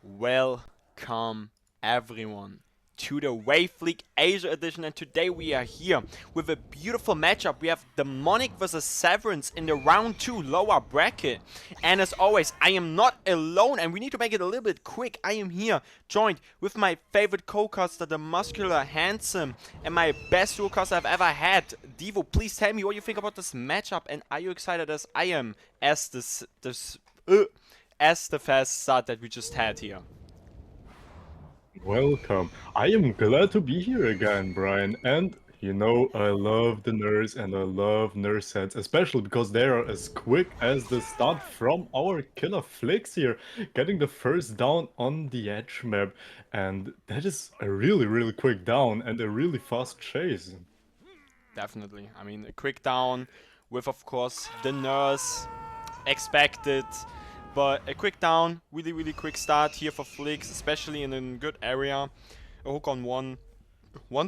Welcome everyone to the Wave League Asia edition, and today we are here with a beautiful matchup. We have Demonic versus Severance in the round 2 lower bracket, and as always I am not alone and we need to make it a little bit quick. I am here joined with my favorite co-caster, the muscular, handsome, and my best duo-caster I've ever had. Devo, please tell me what you think about this matchup, and are you excited as I am as the fast start that we just had here? Welcome. I am glad to be here again, Brian. And you know, I love the nurse and I love nurse sets, especially because they are as quick as the start from our killer Flicks here, getting the first down on the edge map. And that is a really quick down and a really fast chase. Definitely. I mean, a quick down with, of course, the nurse expected. But a quick down, really quick start here for Flix, especially in a good area. A hook on one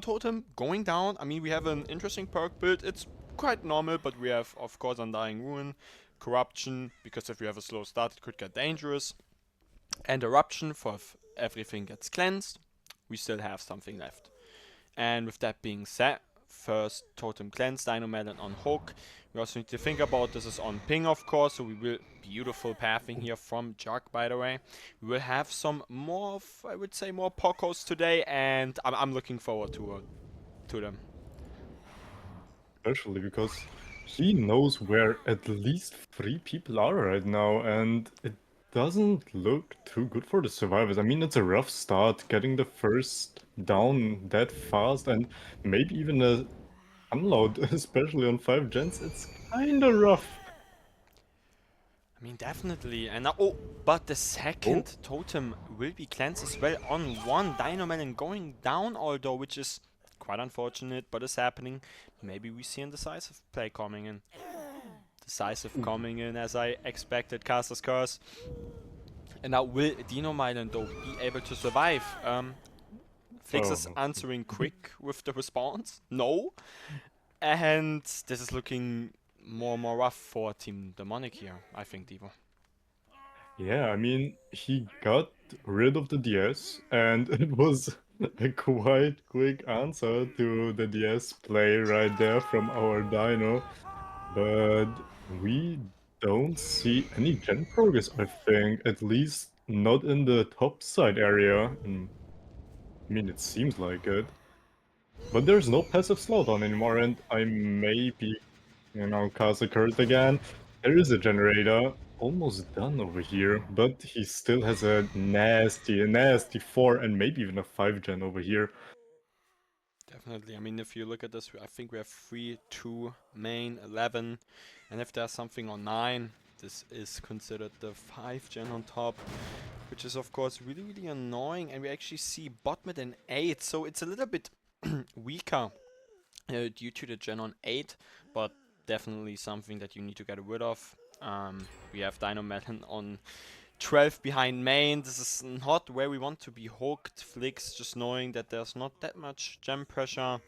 totem going down. I mean, we have an interesting perk build. It's quite normal, but we have, of course, Undying Ruin, Corruption, because if we have a slow start, it could get dangerous. And Eruption for if everything gets cleansed. We still have something left. And with that being said, first totem cleanse, Dinomelon on hook. We also need to think about this is on ping, of course, so we will beautiful pathing here from Jug, by the way. We will have some more of, I would say, more Pokos today, and I'm looking forward to them. Especially because he knows where at least 3 people are right now, and it doesn't look too good for the survivors. I mean, it's a rough start getting the first down that fast, and maybe even a unload, especially on 5 gens. It's kinda rough. I mean, definitely. And now, oh, but the Oh, second totem will be cleansed as well on one Dinomelon going down, although, which is quite unfortunate, but it's happening. Maybe we see a decisive play coming in. Decisive coming in as I expected, Caster's Curse. And now will Dinomelon though be able to survive? Flix is oh. answering quick with the response. No. And this is looking more and more rough for Team Demonic here, I think, Devo. Yeah, I mean, he got rid of the DS, and it was a quite quick answer to the DS play right there from our Dino. But we don't see any gen progress, I think, at least not in the top side area. I mean, it seems like it. But there's no passive slowdown anymore, and I may be, cast a curse again. There is a generator almost done over here, but he still has a nasty 4 and maybe even a 5 gen over here. Definitely. I mean, if you look at this, I think we have 3, 2, main, 11. And if there's something on 9, this is considered the 5 gen on top, which is, of course, really annoying. And we actually see bot mid in 8, so it's a little bit weaker due to the gen on 8, but definitely something that you need to get rid of. We have Dinomelon on 12 behind main. This is not where we want to be hooked. Flicks just knowing that there's not that much gem pressure.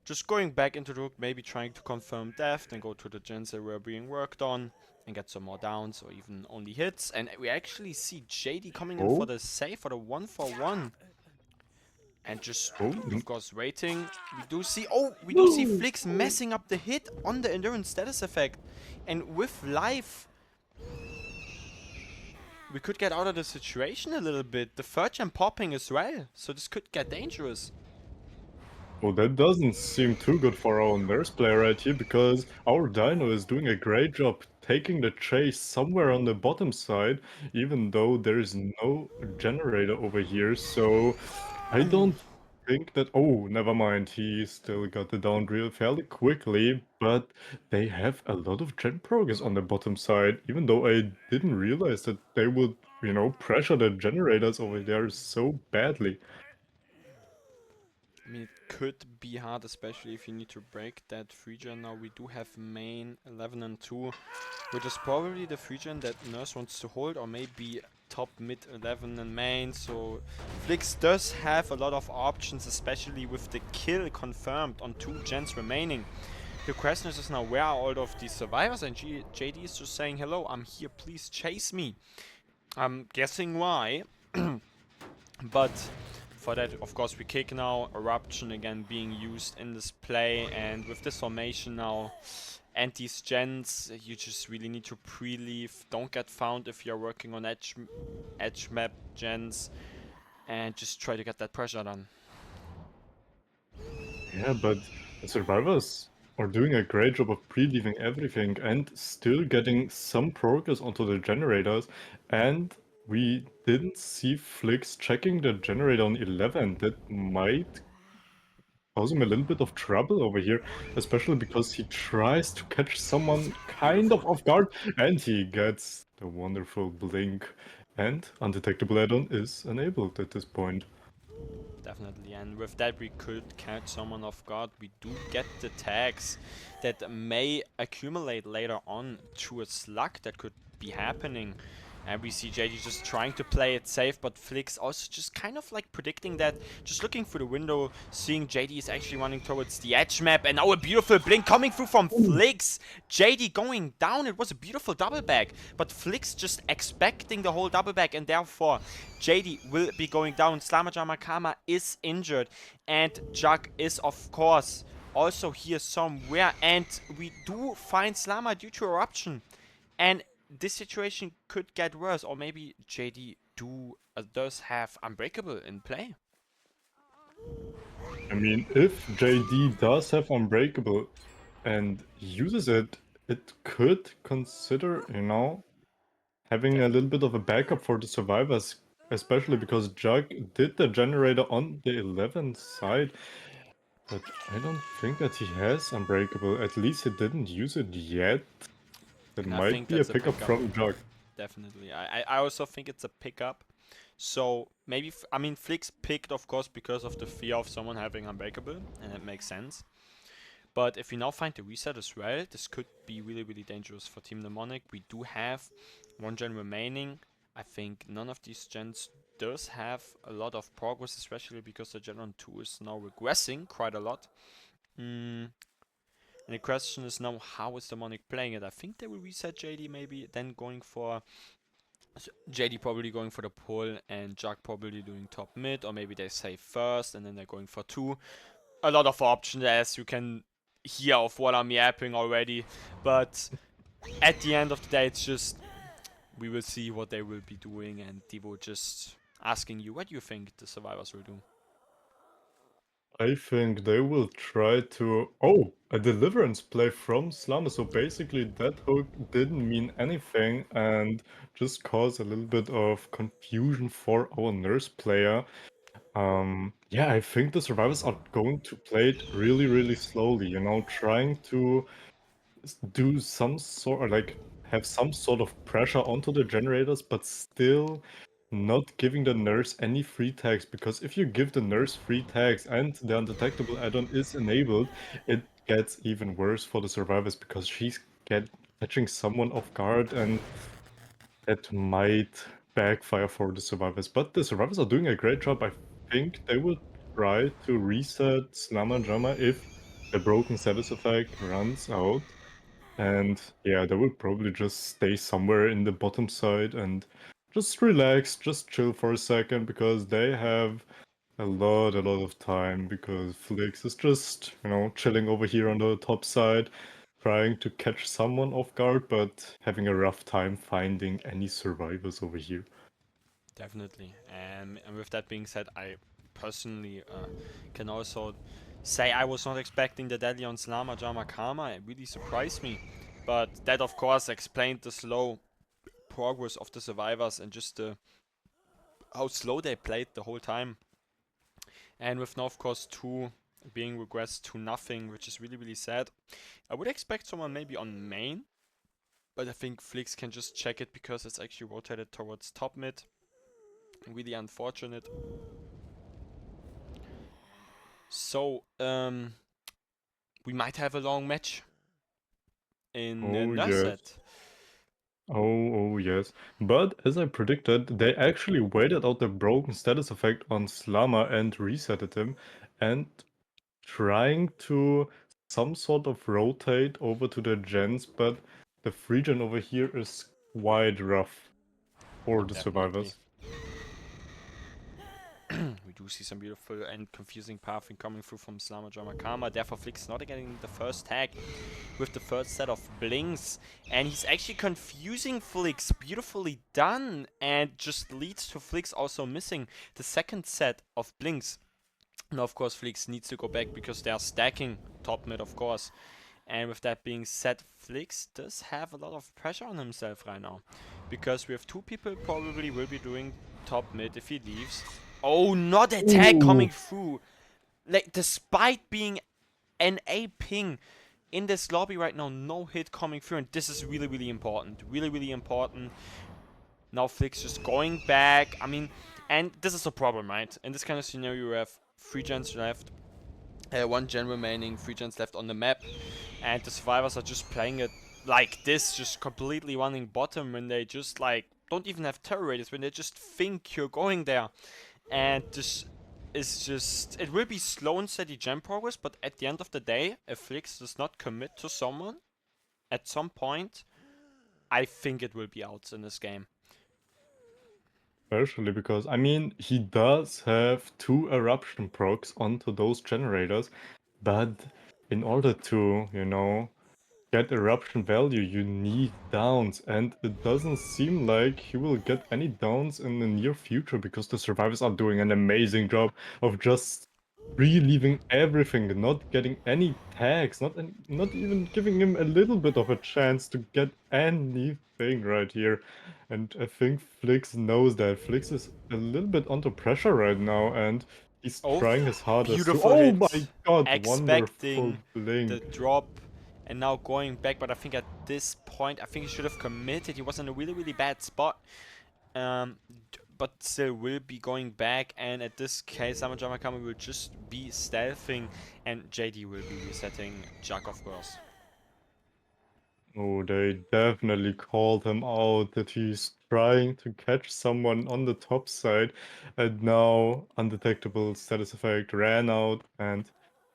Just going back into the hook, maybe trying to confirm death, then go to the gens that were being worked on and get some more downs or even only hits. And we actually see JD coming in for Oh, the save, for the 1-for-1. And just, oh, of course, waiting. We do see no! Flicks messing up the hit on the endurance status effect. And with life, we could get out of the situation a little bit. The third gem popping as well, so this could get dangerous. Well, that doesn't seem too good for our nurse player right here, because our Dino is doing a great job taking the chase somewhere on the bottom side, even though there is no generator over here, so I don't think that... Oh, never mind, he still got the down real fairly quickly, but they have a lot of gen progress on the bottom side, even though I didn't realize that they would, pressure the generators over there so badly. I mean, it could be hard, especially if you need to break that 3 gen now. We do have main 11 and 2, which is probably the 3 gen that Nurse wants to hold, or maybe top mid 11 and main. So Flix does have a lot of options, especially with the kill confirmed on 2 gens remaining. The question is just now, where are all of these survivors? And JD is just saying, hello, I'm here, please chase me. I'm guessing why. But for that, of course, we kick now. Eruption again being used in this play, and with this formation now, and these gens, you just really need to pre-leave. Don't get found if you're working on edge map gens, and just try to get that pressure done. Yeah, but the survivors are doing a great job of pre-leaving everything and still getting some progress onto the generators. And we didn't see Flix checking the generator on 11. That might cause him a little bit of trouble over here, especially because he tries to catch someone kind of off guard and he gets the wonderful blink. And undetectable add-on is enabled at this point. Definitely, and with that we could catch someone off guard. We do get the tags that may accumulate later on through a slug that could be happening. And we see JD just trying to play it safe, but Flix also just kind of like predicting that, just looking through the window, seeing JD is actually running towards the edge map, and now a beautiful blink coming through from Flix. JD going down, it was a beautiful double back, but Flix just expecting the whole double back, and therefore JD will be going down. Slamajamakama is injured, and Jug is of course also here somewhere, and we do find Slama due to eruption. And this situation could get worse, or maybe JD does have Unbreakable in play. I mean, if JD does have Unbreakable and uses it, it could consider, having a little bit of a backup for the survivors, especially because Jug did the generator on the 11th side. But I don't think that he has Unbreakable. At least he didn't use it yet. That And I might think be a that's a pickup pickup. from Jug. Definitely. I also think it's a pickup. So maybe, I mean, Flix picked, of course, because of the fear of someone having Unbreakable, and it makes sense. But if we now find the reset as well, this could be really, really dangerous for Team Mnemonic. We do have one gen remaining. I think none of these gens does have a lot of progress, especially because the gen on 2 is now regressing quite a lot. And the question is now, how is Demonic playing it? I think they will reset JD maybe, then going for... So JD probably going for the pull, and Jug probably doing top mid, or maybe they save first, and then they're going for 2. A lot of options, as you can hear of what I'm yapping already. But at the end of the day, it's just... we will see what they will be doing, and Devo just asking you, what do you think the survivors will do? I think they will try to... Oh, a deliverance play from Slumber. So basically that hook didn't mean anything and just caused a little bit of confusion for our nurse player. Yeah, I think the survivors are going to play it really, really slowly, trying to do some sort of like have some sort of pressure onto the generators, but still not giving the nurse any free tags, because if you give the nurse free tags and the undetectable add-on is enabled, it gets even worse for the survivors because she's catching someone off guard, and that might backfire for the survivors. But the survivors are doing a great job. I think they will try to reset Slama Jama if the broken status effect runs out. And yeah, they will probably just stay somewhere in the bottom side and just relax, just chill for a second, because they have a lot of time, because Flix is just, chilling over here on the top side, trying to catch someone off guard, but having a rough time finding any survivors over here. Definitely. And with that being said, I personally can also say I was not expecting the deadly on Slama Jama Kama. It really surprised me. But that, of course, explained the slow progress of the survivors, and just how slow they played the whole time. And with now, of course, 2 being regressed to nothing, which is really, really sad. I would expect someone maybe on main, but I think Flix can just check it because it's actually rotated towards top mid. Really unfortunate. So, we might have a long match in Oh yes. Nurset. Oh yes. But as I predicted, they actually waited out the broken status effect on Slama and resetted him, and trying to some sort of rotate over to the gens, but the free gen over here is quite rough for the Definitely. survivors. We do see some beautiful and confusing pathing coming through from Slama Jamakama. Therefore, Flix not getting the first tag with the first set of blinks. And he's actually confusing Flix. Beautifully done. And just leads to Flix also missing the second set of blinks. Now, of course, Flix needs to go back because they are stacking top mid, of course. And with that being said, Flix does have a lot of pressure on himself right now. Because we have two people probably will be doing top mid if he leaves. Oh, not a tag coming Ooh, through. Like, despite being an A ping in this lobby right now, no hit coming through. And this is really, really important. Really, really important. Now Flix just going back. I mean, and this is a problem, right? In this kind of scenario, you have 3 gens left. 1 gen remaining, 3 gens left on the map, and the survivors are just playing it like this, just completely running bottom when they just like don't even have terror radius, when they just think you're going there. And this is just, it will be slow and steady gen progress, but at the end of the day, if Flix does not commit to someone at some point, I think it will be out in this game. especially because, I mean, he does have 2 eruption procs onto those generators, but in order to, get eruption value, you need downs, and it doesn't seem like he will get any downs in the near future because the survivors are doing an amazing job of just relieving everything, not getting any tags, not even giving him a little bit of a chance to get anything right here. And I think Flix knows that. Flix is a little bit under pressure right now, and he's Oh, trying his hardest to. beautiful Oh hit. my god, wonderful Expecting the blink. drop and now going back. But I think at this point, I think he should have committed. He was in a really, really bad spot. But still will be going back. And at this case, Amajamakami will just be stealthing. And JD will be resetting Jack, of course. Oh, they definitely called him out that he's trying to catch someone on the top side, and now undetectable status effect ran out, and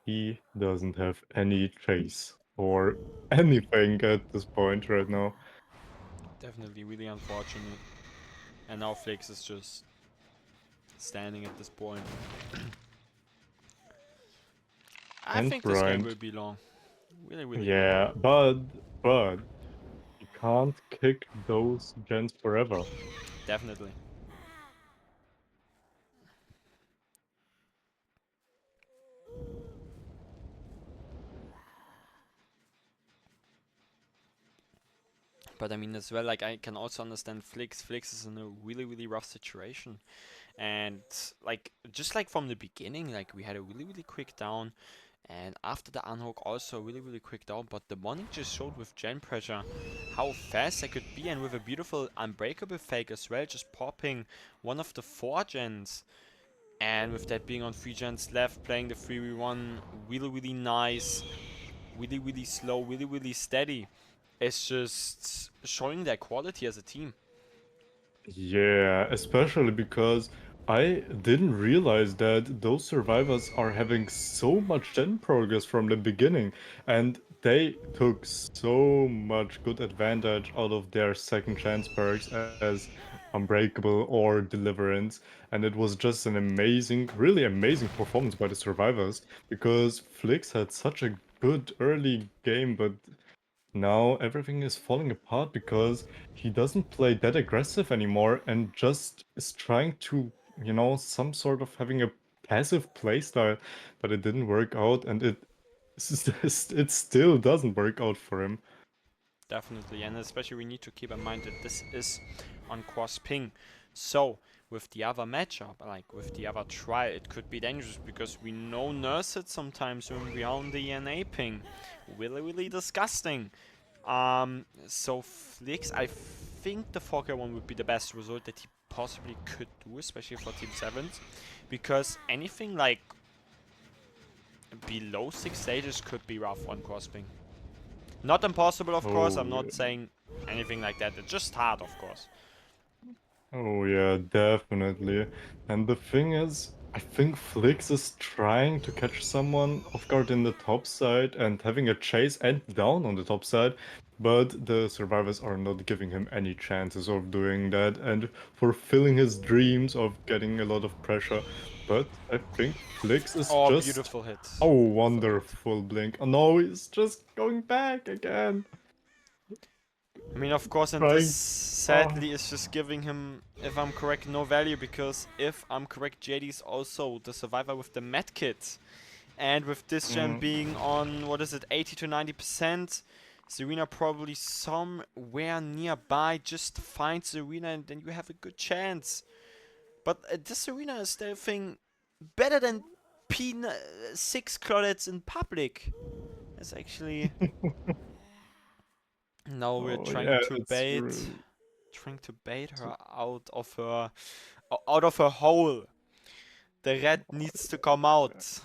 he doesn't have any chase or anything at this point right now. Definitely really unfortunate. And now Flix is just standing at this point. I And think this game will grind. be long. Really, really long. Yeah, but you can't kick those gens forever. Definitely. But I mean, as well, like, I can also understand Flix. Flix is in a really, really rough situation. And, like, just like from the beginning, like, we had a really, really quick down. And after the unhook, also a really, really quick down. But the morning just showed with gen pressure how fast I could be. And with a beautiful unbreakable fake as well, just popping one of the 4 gens. And with that being on 3 gens left, playing the 3v1, really, really nice. Really, really slow, really, really steady. It's just showing their quality as a team. Yeah, especially because I didn't realize that those survivors are having so much gen progress from the beginning, and they took so much good advantage out of their second chance perks as Unbreakable or Deliverance, and it was just an amazing, really amazing performance by the survivors because Flix had such a good early game, but now everything is falling apart because he doesn't play that aggressive anymore and just is trying to, some sort of having a passive playstyle, but it didn't work out and it still doesn't work out for him. Definitely, and especially we need to keep in mind that this is on cross ping. So, with the other matchup, like with the other trial, it could be dangerous because we know nurse it sometimes when we are on the NA ping. Really, really disgusting. So Flix, I think the 4K1 would be the best result that he possibly could do, especially for Team 7s. Because anything like below 6 stages could be rough on cross ping. Not impossible, of course. I'm Oh, not saying anything like that. It's just hard, of course. oh yeah, definitely. And the thing is, I think Flix is trying to catch someone off guard in the top side and having a chase and down on the top side, but the survivors are not giving him any chances of doing that and fulfilling his dreams of getting a lot of pressure. But I think Flix is Oh, just... beautiful hit. Oh, Beautiful hit. wonderful blink. Oh no, he's just going back again. I mean, of course, and this Trying... Oh, sadly is just giving him, if I'm correct, no value, because if I'm correct, JD's also the survivor with the medkit. And with this gen mm, being on, what is it, 80 to 90%, Serena probably somewhere nearby. Just find Serena and then you have a good chance. But this Serena is still thing better than P6 Claudets in public. It's actually... Now we're oh yeah, it's trying to bait her out of her hole. The red needs to come out.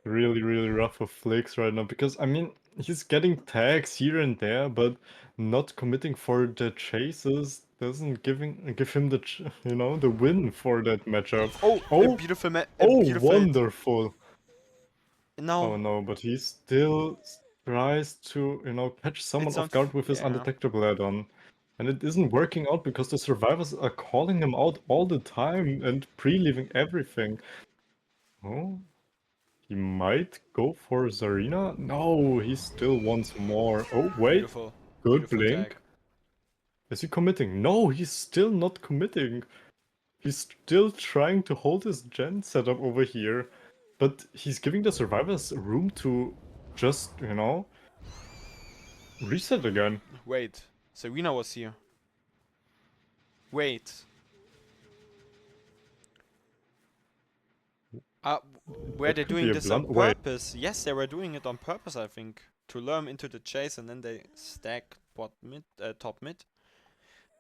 really, really rough for Flix right now because I mean he's getting tags here and there, but not committing for the chases doesn't give him the the win for that matchup. Oh, Oh, a oh, beautiful hit. wonderful! Oh Now no, but he still tries to catch someone it's on. off guard with his Yeah. undetectable add-on. And it isn't working out because the survivors are calling him out all the time and pre-leaving everything. Oh, he might go for Zarina? No, he still wants more. Oh, wait. Beautiful. Good Beautiful tag. blink. Is he committing? No, he's still not committing. He's still trying to hold his gen setup over here. But he's giving the survivors room to just, reset again. Wait. Serena was here. Wait. Were That they could be doing a this on blunt. Wait, purpose? Yes, they were doing it on purpose, I think. To lure him into the chase and then they stack top mid.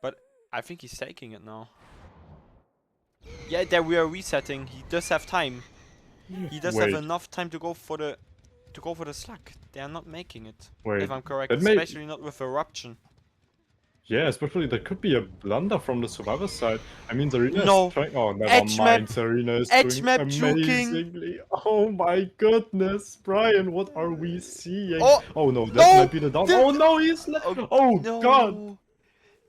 But I think he's taking it now. Yeah, there we are resetting. He does have time. He does have wait, enough time to go for the slug. They are not making it. If wait. I'm correct, That may... especially not with eruption. Yeah, especially that could be a blunder from the survivor side. I mean, Zarina is No! trying... Oh, never Edge mind. map! Zarina is Edge doing map juking! amazingly. Oh my goodness, Brian, what are we seeing? Oh! Oh no, that No! might be the down. Oh no, he's... Oh, Oh god! no!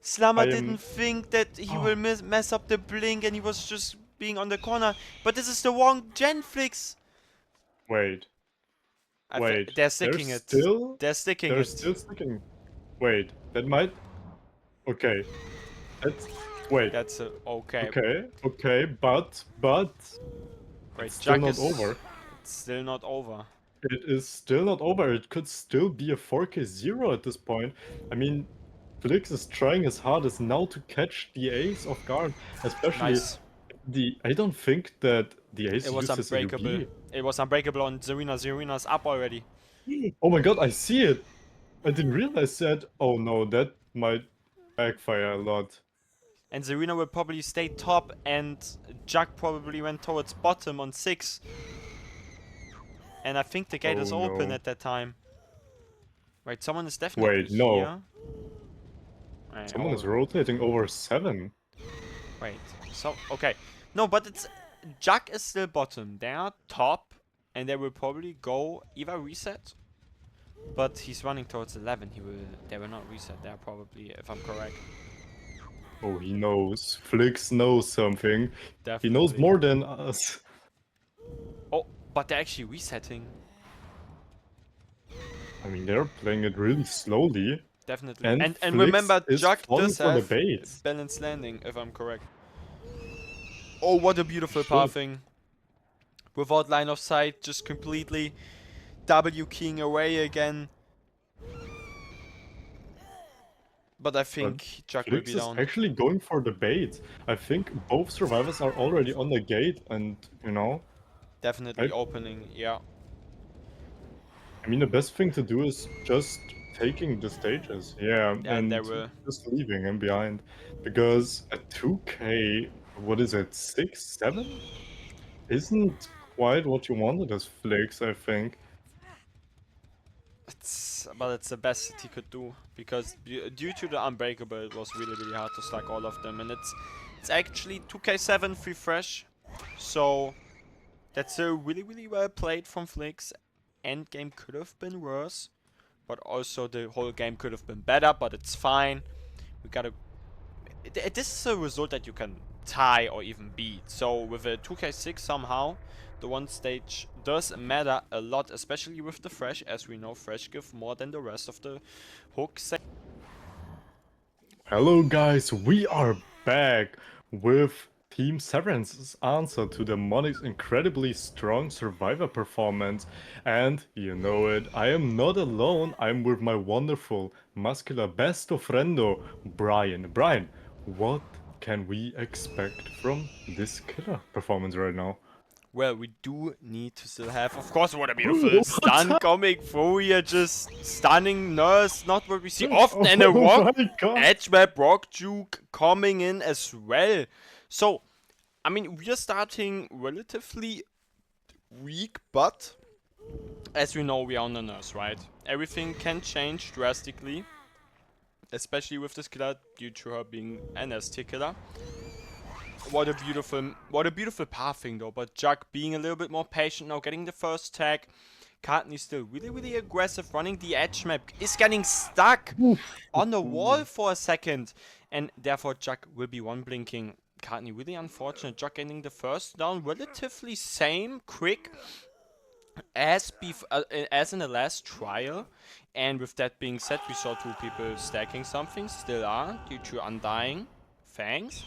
Slammer I didn't am... think that he Oh, will mess up the blink and he was just being on the corner. But this is the wrong Genflix! wait, wait. They're They're sticking it. still... They're sticking They're it. still sticking. Wait, that might... Okay, that's... Wait. That's okay. Okay, but Wait, it's still Jack not is... over. It's still not over. It is still not over. It could still be a 4K0 at this point. I mean, Flix is trying his hardest now to catch the ace off guard. Especially Nice. I don't think that the ace It was uses unbreakable. AUB. It was unbreakable on Zarina. Zarina's up already. Oh my god, I see it! I didn't realize that. Oh no, that might backfire a lot. And Zarina will probably stay top and Jack probably went towards bottom on 6. And I think the gate Oh is open no. at that time. Right, someone is definitely Wait, no. here. Right, Someone is rotating over 7. wait, so, okay. No, but it's... Jack is still bottom. They are top. And they will probably go either reset. But he's running towards 11. They will not reset there probably, if I'm correct. Oh, he knows. Flix knows something. He knows Definitely. more than us. Oh, but they're actually resetting. I mean, they're playing it really slowly. Definitely. And And Flix remember, is Jack falling does for the have bait. balanced landing, if I'm correct. Oh, what a beautiful Should. pathing. Without line of sight, just completely W keying away again. But I think Jack will Flix be is down. actually going for the bait. I think both survivors are already on the gate and, Definitely I opening, yeah. mean, the best thing to do is just taking the stages. Yeah, And there and will... just leaving him behind. Because at 2K, what is it, 6, 7? Isn't quite what you wanted as Flix, I think. But it's the best that he could do. Because due to the Unbreakable, it was really, really hard to stack all of them. And it's actually 2K7 free fresh. So that's a really, really well played from Flix. Endgame could have been worse. but also the whole game could have been better, but it's fine. We gotta... This is a result that you can tie or even beat. So with a 2k6 somehow, the one stage does matter a lot, especially with the Fresh, as we know Fresh give more than the rest of the hook. Hello guys, we are back with Team Severance's answer to the Monix incredibly strong Survivor performance. And you know it, I am not alone, I'm with my wonderful, muscular besto friendo, Brian. Brian, what can we expect from this killer performance right now? Well, we do need to still have, of course, what a beautiful stun coming through here, just stunning Nurse, not what we see often, and a rock, my god! edge map, rock juke coming in as well. So, I mean, we are starting relatively weak, but as we know, we are on the Nurse, right? Everything can change drastically, especially with this killer due to her being an ST killer. What a beautiful pathing though, but Jug being a little bit more patient now, getting the first tag. Cartney still really aggressive, running the edge map, is getting stuck on the wall for a second, and therefore Jug will be one blinking. Cartney really unfortunate, Jug getting the first down, relatively same quick as in the last trial. And with that being said, we saw two people stacking something, still are, due to Undying Fangs,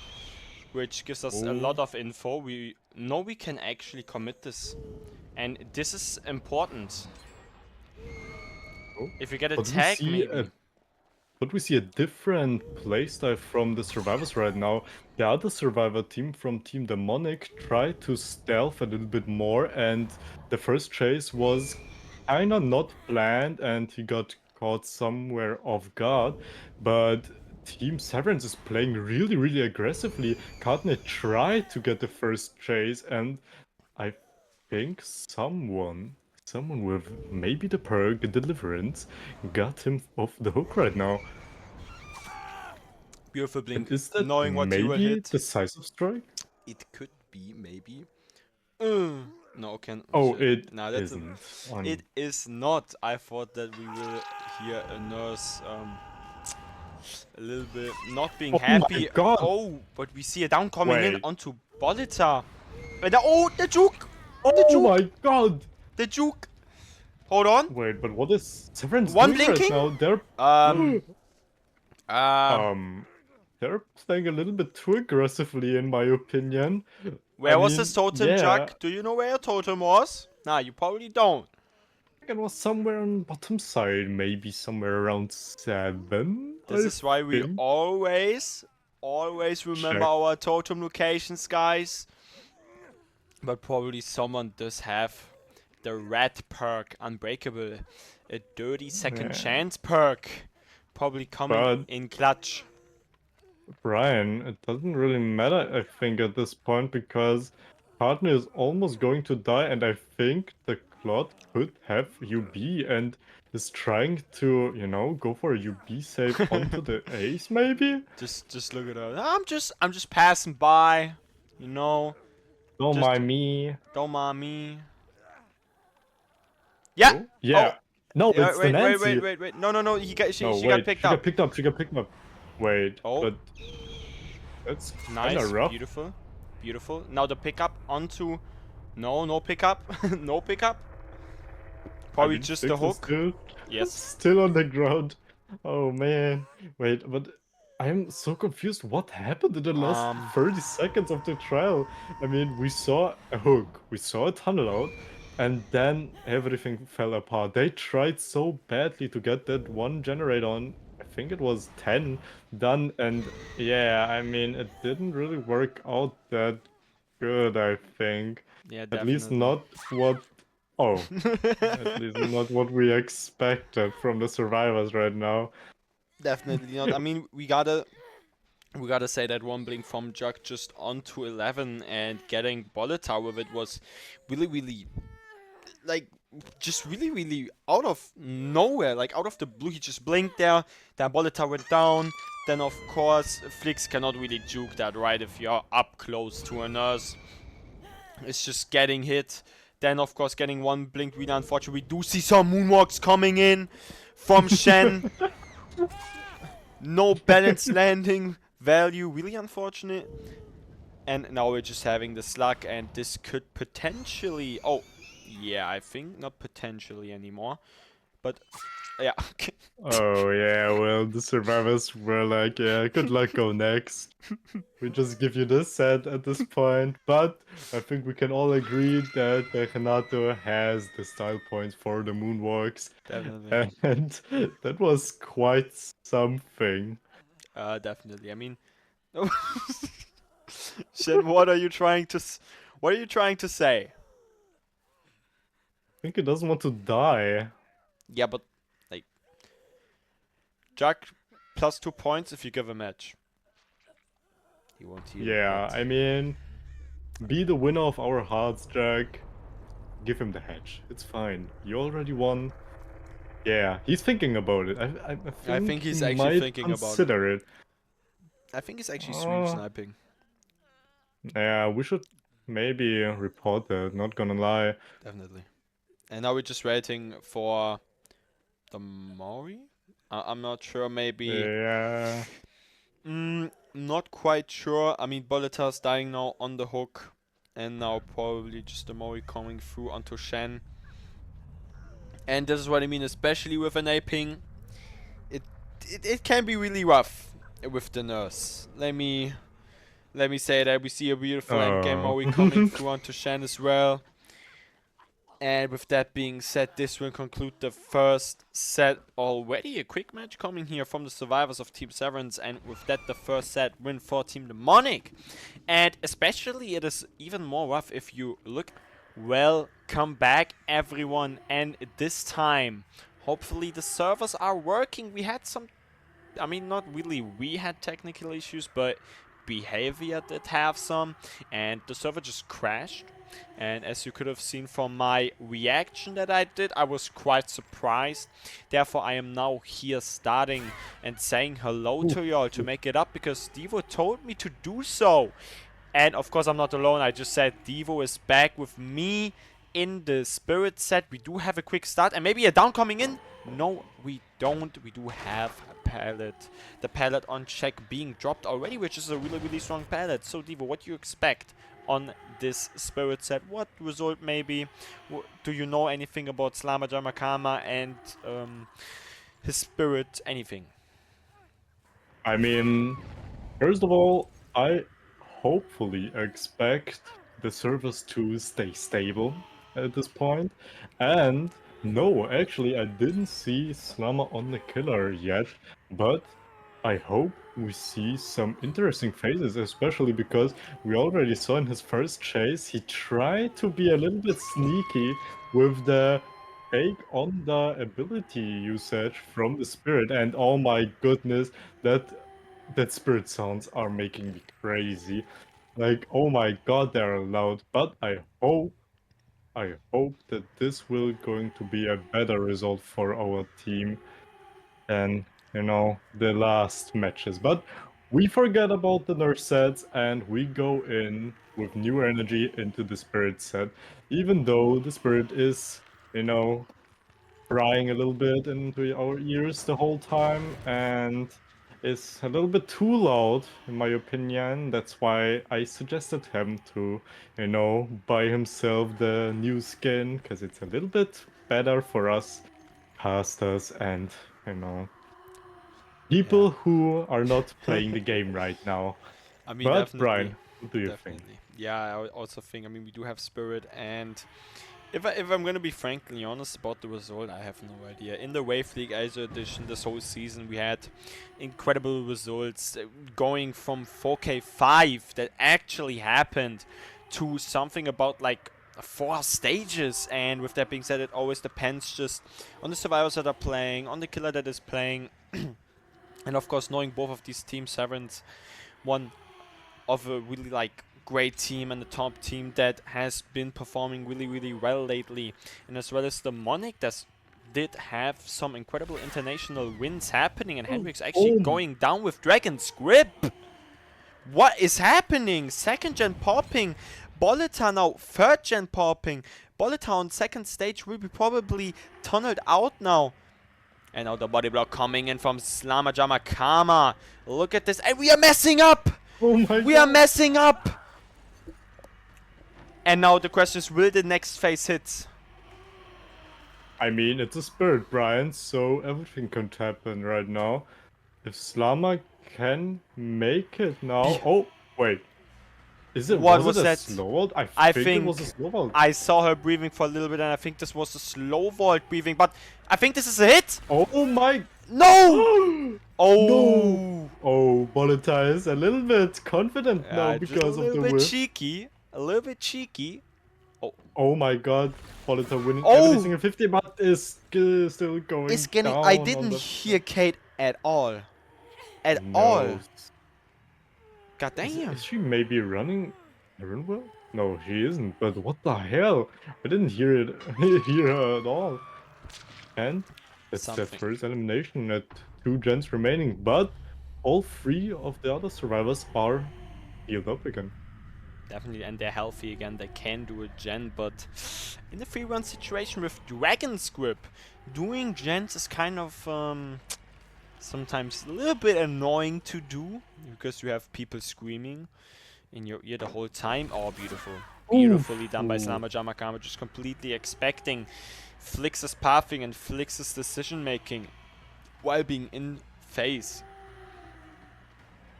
which gives us a lot of info. We know we can actually commit this, and this is important. If we get a tag, maybe. But we see a different playstyle from the survivors right now. The other survivor team from Team Demonic tried to stealth a little bit more, and the first chase was kinda not planned, and he got caught somewhere off guard. But Team Severance is playing really aggressively. Kartnet tried to get the first chase, and I think someone with maybe the perk, the Deliverance, got him off the hook right now. Beautiful blink. And is that Knowing what you will maybe hit. decisive strike? It could be, maybe. No, can. Oh, shit. it Nah, that's isn't. it is not. I thought that we will hear a Nurse a little bit not being Oh happy. my god! Oh, but we see a down coming in Wait. onto Bolita. And the juke! Oh my god! The juke! Hold on. Wait, but what is Severance One doing right blinking? now? They're they're playing a little bit too aggressively, in my opinion. Where was his totem, yeah, Jack? Do you know where your totem was? Nah, you probably don't. it was somewhere on bottom side, maybe somewhere around 7. This is why we think. always remember Check. our totem locations, guys. But probably someone does have the red perk, Unbreakable. A 30-second chance perk. Probably coming in clutch. Brian, it doesn't really matter, I think, at this point, because partner is almost going to die, and I think the Clot could have UB and is trying to, you know, go for a UB save onto the ace, maybe? Just look at her. I'm just passing by, you know. Don't mind me. Don't mind me. Yeah. Oh, yeah. Oh. No, it's the Nancy. Wait. No. She got picked up. She got picked up. Wait. Oh. But that's nice. Rough. Beautiful. Now the pickup onto. No pickup. No pickup. Probably just the hook. Still, yes. Still on the ground. Oh man. Wait, but I am so confused. What happened in the last 30 seconds of the trial? I mean, we saw a hook, we saw a tunnel out, and then everything fell apart. They tried so badly to get that one generator on, I think it was 10 done, and yeah, I mean, it didn't really work out that good, I think. Yeah, definitely. At least not what... Oh, at least not what we expected from the survivors right now. Definitely not. I mean, we gotta say that one blink from Jug just onto 11 and getting Bolita with it was really, like, just really out of nowhere, like out of the blue. He just blinked there, then Bolita went down. Then of course, Flix cannot really juke that, right? If you're up close to a Nurse, it's just getting hit. Then of course, getting one blink really unfortunate. We do see some moonwalks coming in from Shen. No balanced landing value, really unfortunate. And now we're just having the slug, and this could potentially... Oh, yeah, I think not potentially anymore. But, yeah, okay. Oh yeah, well, the survivors were like, yeah, good luck, go next. We just give you this set at this point, but I think we can all agree that Renato has the style points for the moonwalks, Definitely. and that was quite something. Definitely. I mean... Shen, what are you trying to... What are you trying to say? I think he doesn't want to die. Yeah, but... Like... Jack plus 2 points if you give a match. He won't heal it, Yeah, but... I mean, be the winner of our hearts, Jack. Give him the hedge. It's fine. You already won. Yeah, he's thinking about it. I think think he he's actually might thinking about it. consider it. I think he's actually stream Uh, sniping. yeah, we should maybe report that, not gonna lie. Definitely. And now we're just waiting for the Mori? I'm not sure, maybe... Yeah. Not quite sure. I mean, Boleta's dying now on the hook. And now probably just the Mori coming through onto Shen. And this is what I mean, especially with an A ping. It can be really rough with the nurse. Let me say that we see a beautiful endgame Oh. Mori coming through onto Shen as well. And with that being said, this will conclude the first set already. A quick match coming here from the survivors of Team Severance, and with that the first set win for Team Demonic. And especially it is even more rough if you look. Welcome back everyone, and this time hopefully the servers are working. We had some, I mean, not really we had technical issues, but behavior did have some, and the server just crashed. And as you could have seen from my reaction that I did, I was quite surprised. Therefore, I am now here starting and saying hello to y'all to make it up, because Devo told me to do so. And of course, I'm not alone. I just said Devo is back with me in the spirit set. We do have a quick start and maybe a down coming in. No, we don't. We do have a pallet. The pallet on check being dropped already, which is a really, really strong pallet. So, Devo, what do you expect on this spirit set? What result maybe? Do you know anything about Slama Jamakama and his spirit? Anything? I mean, first of all, I hopefully expect the servers to stay stable at this point. And no, actually, I didn't see Slama on the killer yet, but I hope we see some interesting phases, especially because we already saw in his first chase, he tried to be a little bit sneaky with the fake on the ability usage from the spirit, and oh my goodness, that spirit sounds are making me crazy. Like, oh my god, they're loud. But I hope that this will going to be a better result for our team than, you know, the last matches. But we forget about the nerf sets and we go in with new energy into the spirit set, even though the spirit is, you know, crying a little bit into our ears the whole time and is a little bit too loud in my opinion. That's why I suggested him to, you know, buy himself the new skin, because it's a little bit better for us casters and, you know, people Yeah. who are not playing the game right now. I mean, But definitely. Brian, what do you think? Definitely. Yeah, I also think, I mean, we do have spirit, and if I'm gonna be frankly honest about the result, I have no idea. In the Wave League ISO edition, this whole season, we had incredible results, going from 4K5 that actually happened to something about like 4 stages. And with that being said, it always depends just on the survivors that are playing, on the killer that is playing, and of course, knowing both of these teams, Severance, one of a really like great team and the top team that has been performing really, really well lately, and as well as the Monic that did have some incredible international wins happening, and Hendrix actually going down with Dragon's Grip. What is happening? Second gen popping, Boleta now third gen popping. Boleta on second stage will be probably tunneled out now. And now the body block coming in from Slama. Look at this. And we are messing up! Oh my We are god! messing up! And now the question is, will the next phase hit? I mean, it's a spirit, Brian, so everything could happen right now. If Slama can make it now... Oh, wait. What Was it was a that? slow vault? I I think it was a think slow vault. I saw her breathing for a little bit, and I think this was a slow vault breathing, but I think this is a hit! Oh my... No! No! Oh! Oh, Boleta is a little bit confident now Just a because of little the bit whiff. cheeky. A little bit cheeky. Oh. Oh my god, Boleta winning every Oh! single 50, but is still It's going getting. I down on didn't the... hear Kate at all. At all. No. God damn. Is she maybe running errand well? No, she isn't, but what the hell? I didn't hear it hear her at all. And it's their Something. first elimination at 2 gens remaining, but all 3 of the other survivors are healed up again. Definitely, and they're healthy again. They can do a gen, but in the 3-1 situation with Dragon's Grip, doing gens is kind of sometimes a little bit annoying to do because you have people screaming in your ear the whole time. Oh, beautiful. Beautifully done by Slama, just completely expecting Flix's pathing and Flix's decision making while being in phase.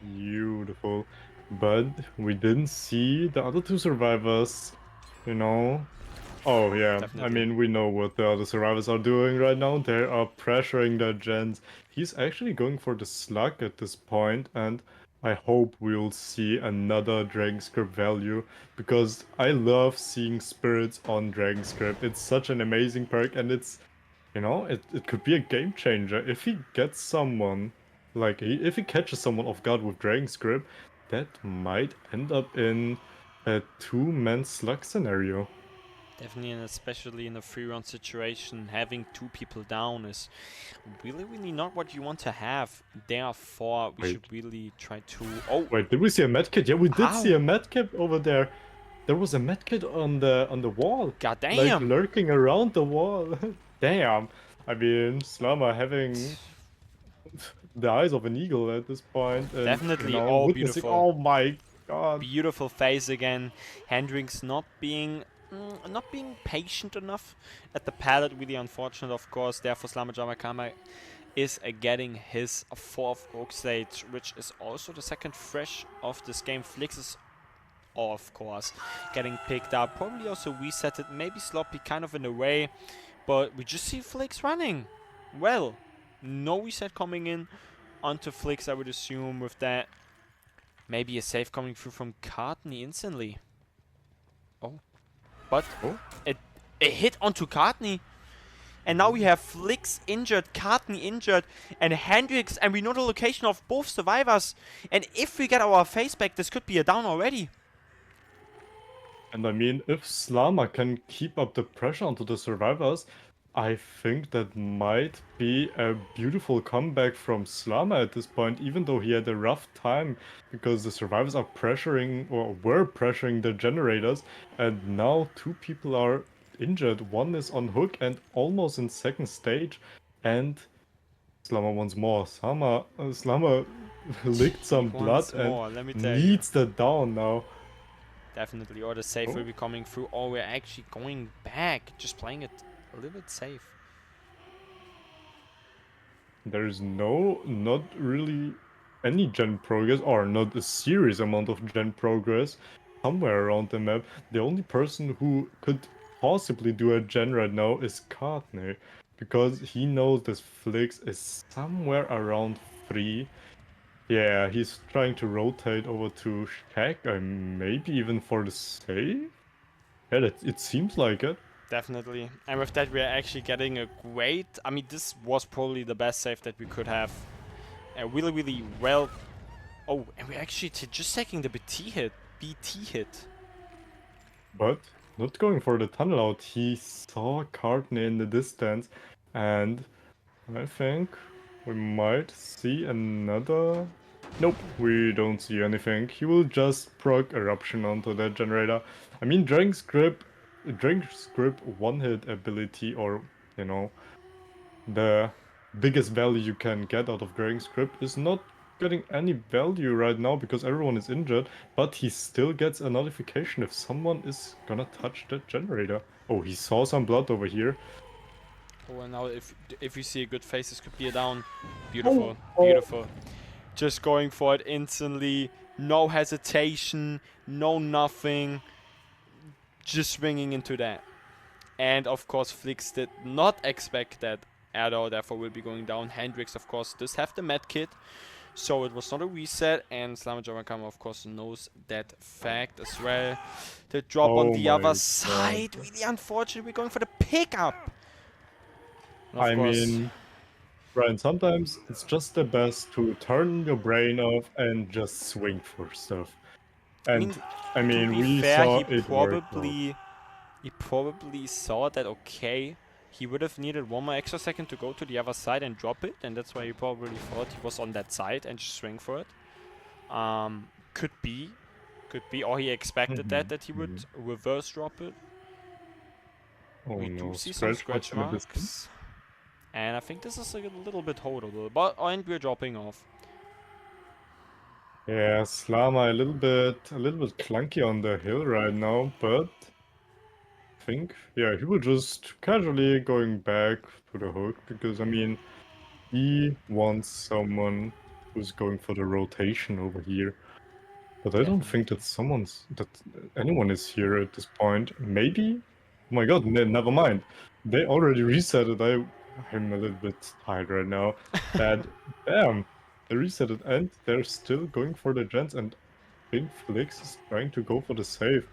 Beautiful. But we didn't see the other 2 survivors, you know. Oh yeah, Definitely. I mean, we know what the other survivors are doing right now. They are pressuring their gens. He's actually going for the slug at this point, and I hope we'll see another Dragon Script value, because I love seeing spirits on Dragon Script. It's such an amazing perk, and it's, you know, it could be a game changer. If he gets someone, like, if he catches someone off guard with Dragon Script, that might end up in a 2-man slug scenario. Definitely, and especially in a 3-round situation, having 2 people down is really not what you want to have. Therefore, we should really try to... Oh! Wait, did we see a medkit? Yeah, we did see How? a medkit over there. There was a medkit on the wall. God damn! Like, lurking around the wall. Damn. I mean, Slama having the eyes of an eagle at this point. And, Definitely. you know, Oh, witnessing... beautiful. Oh my god. Beautiful phase again. Hendrix not being patient enough at the pallet. Really unfortunate, of course. Therefore, Slama is getting his 4th Oak Stage, which is also the 2nd fresh of this game. Flix is, of course, getting picked up. Probably also reset it. Maybe sloppy, kind of in a way. But we just see Flix running. Well, no reset coming in onto Flix, I would assume, with that. Maybe a save coming through from Cartney instantly. Oh. But a hit onto Cartney. And now we have Flix injured, Cartney injured, and Hendrix, and we know the location of both survivors. And if we get our face back, this could be a down already. And I mean, if Slama can keep up the pressure onto the survivors, I think that might be a beautiful comeback from Slama at this point, even though he had a rough time, because the survivors are pressuring, or were pressuring the generators, and now 2 people are injured. One is on hook and almost in 2nd stage, and Slama once more. Slama licked some blood and needs the down now. Definitely, or the save will be coming through, or we're actually going back, just playing it a little bit safe. There is not really any gen progress, or not a serious amount of gen progress somewhere around the map. The only person who could possibly do a gen right now is Cartney, because he knows this Flix is somewhere around 3. Yeah, he's trying to rotate over to Shack, maybe even for the save? Yeah, it seems like it. Definitely. And with that, we're actually getting a great... I mean, this was probably the best save that we could have. Really well... Oh, and we're actually just taking the BT hit. But not going for the tunnel out. He saw Cartney in the distance, and I think we might see another... Nope, we don't see anything. He will just proc Eruption onto that generator. I mean, Dragon's Grip one-hit ability, or, you know, the biggest value you can get out of Dragon's Crypt is not getting any value right now because everyone is injured, but he still gets a notification if someone is gonna touch that generator. Oh, he saw some blood over here. Oh, and now if you see a good face, this could be a down. Oh, Beautiful, beautiful. Just going for it instantly. No hesitation, no nothing. Just swinging into that. And of course, Flix did not expect that at all, therefore will be going down. Hendrix, of course, does have the med kit, so it was not a reset. And Slamajawakama, of course, knows that fact as well. The drop on Oh the my other God. side, really unfortunate. We're going for the pickup. And of I course, mean, Brian, sometimes it's just the best to turn your brain off and just swing for stuff. And I to mean, be we fair, saw it work out. he probably saw that, okay, he would have needed one more extra second to go to the other side and drop it, and that's why he probably thought he was on that side and just swing for it. Could be, or he expected that he would reverse drop it. Oh We do no, see some scratch scratch in the distance. marks, and I think this is a little bit holdable, but and we're dropping off. Yeah, Slama a little bit clunky on the hill right now, but I think yeah, he will just casually going back to the hook because I mean he wants someone who's going for the rotation over here. But I don't think that anyone is here at this point. Maybe? Oh my god, never mind. They already reset it. I'm a little bit tired right now. And damn, they reset it and they're still going for the gens and I think Flix is trying to go for the save.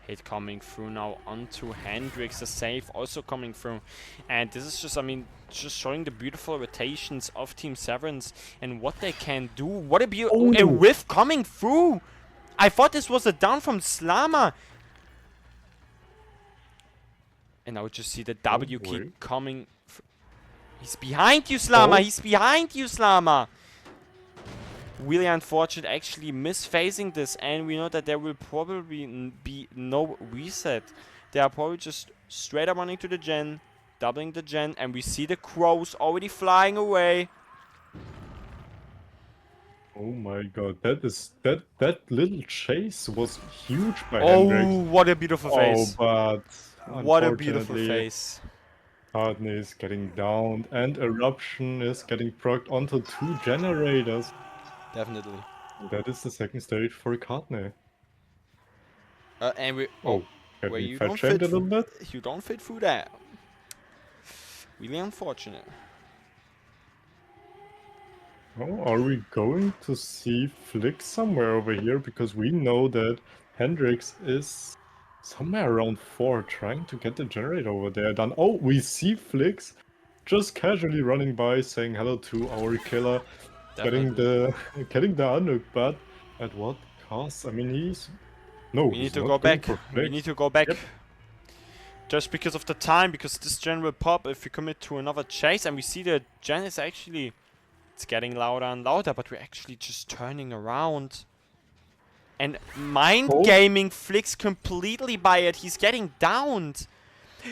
Hit coming through now onto Hendrix, the save also coming through. And this is just, I mean, just showing the beautiful rotations of Team Severance and what they can do. What a beautiful... A whiff coming through! I thought this was a down from Slama. And now we just see the W key coming... He's behind you, Slama! He's behind you, Slama! Really unfortunate, actually misphasing this, and we know that there will probably be no reset. They are probably just straight up running to the gen, doubling the gen, and we see the crows already flying away. Oh my god, that little chase was huge by Hendrix. Oh, what a beautiful face. But what a beautiful unfortunately, face. Hardney is getting downed and Eruption is getting procced onto 2 generators. Definitely. That is the second stage for Hardney. And we... Getting you fat don't shamed fit a little bit. You don't fit through that. Really unfortunate. Oh, are we going to see Flick somewhere over here? Because we know that Hendrix is somewhere around 4 trying to get the generator over there done. Oh, we see Flix just casually running by saying hello to our killer. Getting the unhook, but at what cost? I mean, we need to go back. We need to go back. Yep. Just because of the time, because this gen will pop if we commit to another chase, and we see the gen is actually... It's getting louder and louder, but we're actually just turning around. And mind gaming Flix completely by it. He's getting downed.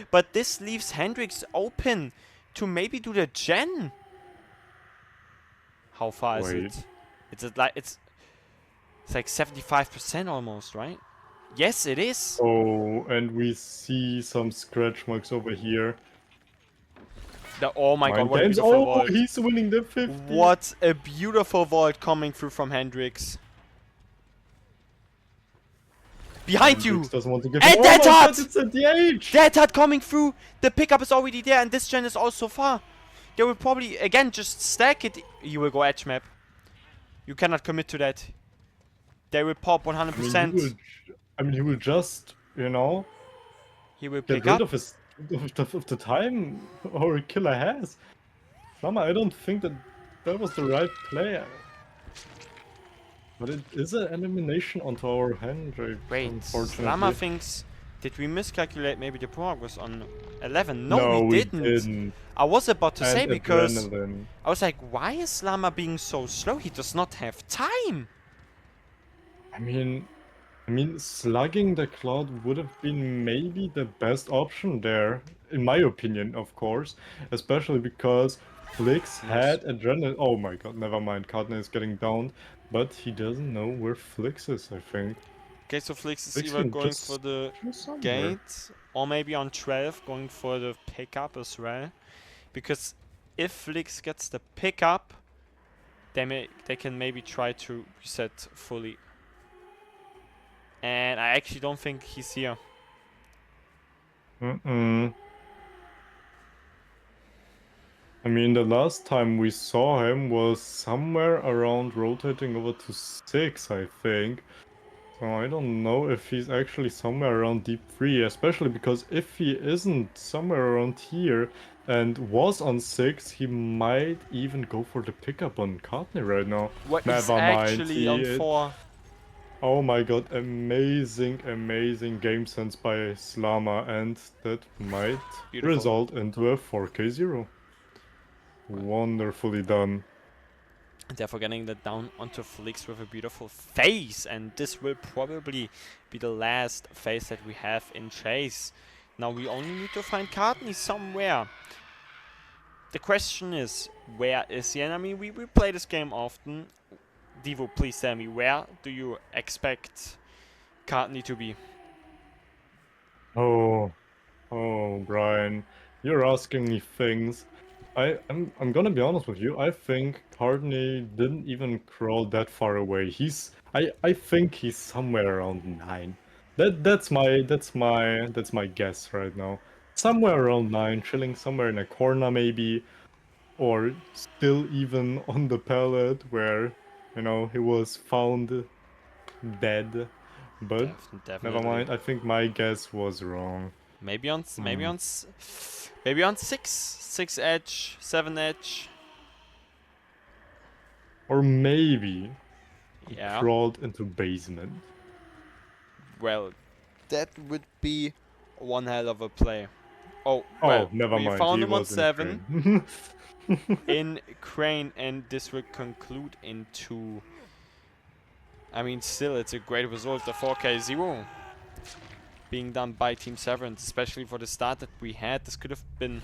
But this leaves Hendrix open to maybe do the gen. How far is it? It's like 75% almost, right? Yes, it is. Oh, and we see some scratch marks over here. Oh my god, what a beautiful vault. He's winning the 50. What a beautiful vault coming through from Hendrix. Behind you! Doesn't want to give and Dead Hut! It's a DH! Dead Hut coming through! The pickup is already there and this gen is also far. They will probably, again, just stack it. You will go edge map. You cannot commit to that. They will pop 100%. I mean, he will just, you know... He will pick up. Of the time our killer has. Slama, I don't think that was the right play. But it is an elimination onto our Hendrix. Wait, Slama thinks... Did we miscalculate maybe the progress on 11? No, we didn't. I was about to say because... I was like, why is Slama being so slow? He does not have time. I mean, slugging the Cloud would have been maybe the best option there, in my opinion, of course. Especially because Flix Nice. had adrenaline. Oh my god, never mind. Cardinal is getting down, but he doesn't know where Flix is, I think. Okay, so Flix is Flix either can going for just the somewhere. gate or maybe on 12 going for the pickup as well. Because if Flix gets the pickup, they can maybe try to reset fully. And I actually don't think he's here. Mm-mm. I mean, the last time we saw him was somewhere around rotating over to 6, I think. So I don't know if he's actually somewhere around deep 3, especially because if he isn't somewhere around here and was on 6, he might even go for the pickup on Courtney right now. What he's Never mind, actually on 4. Oh my god, amazing, amazing game sense by Slama, and that might Beautiful. result into a 4K0. Well, Wonderfully done. therefore getting that down onto Flix with a beautiful face, and this will probably be the last phase that we have in Chase. Now we only need to find Courtney somewhere. The question is, where is he? And I mean, we play this game often. Devo, please tell me, where do you expect Courtney to be? Oh, oh, Brian, you're asking me things. I'm gonna be honest with you. I think Courtney didn't even crawl that far away. I think he's somewhere around 9. That's my guess right now. Somewhere around 9, chilling somewhere in a corner maybe, or still even on the pallet where, he was found dead. But never Definitely. mind, I think my guess was wrong. Maybe on Hmm. maybe on 6 edge, 7 edge. Or maybe he Yeah. crawled into basement. Well, that would be one hell of a play. Oh, well, Oh, never we mind, found he him on was in 7 crane. in Crane, and this will conclude into. I mean, still, it's a great result. The 4K0 being done by Team Severance, especially for the start that we had. This could have been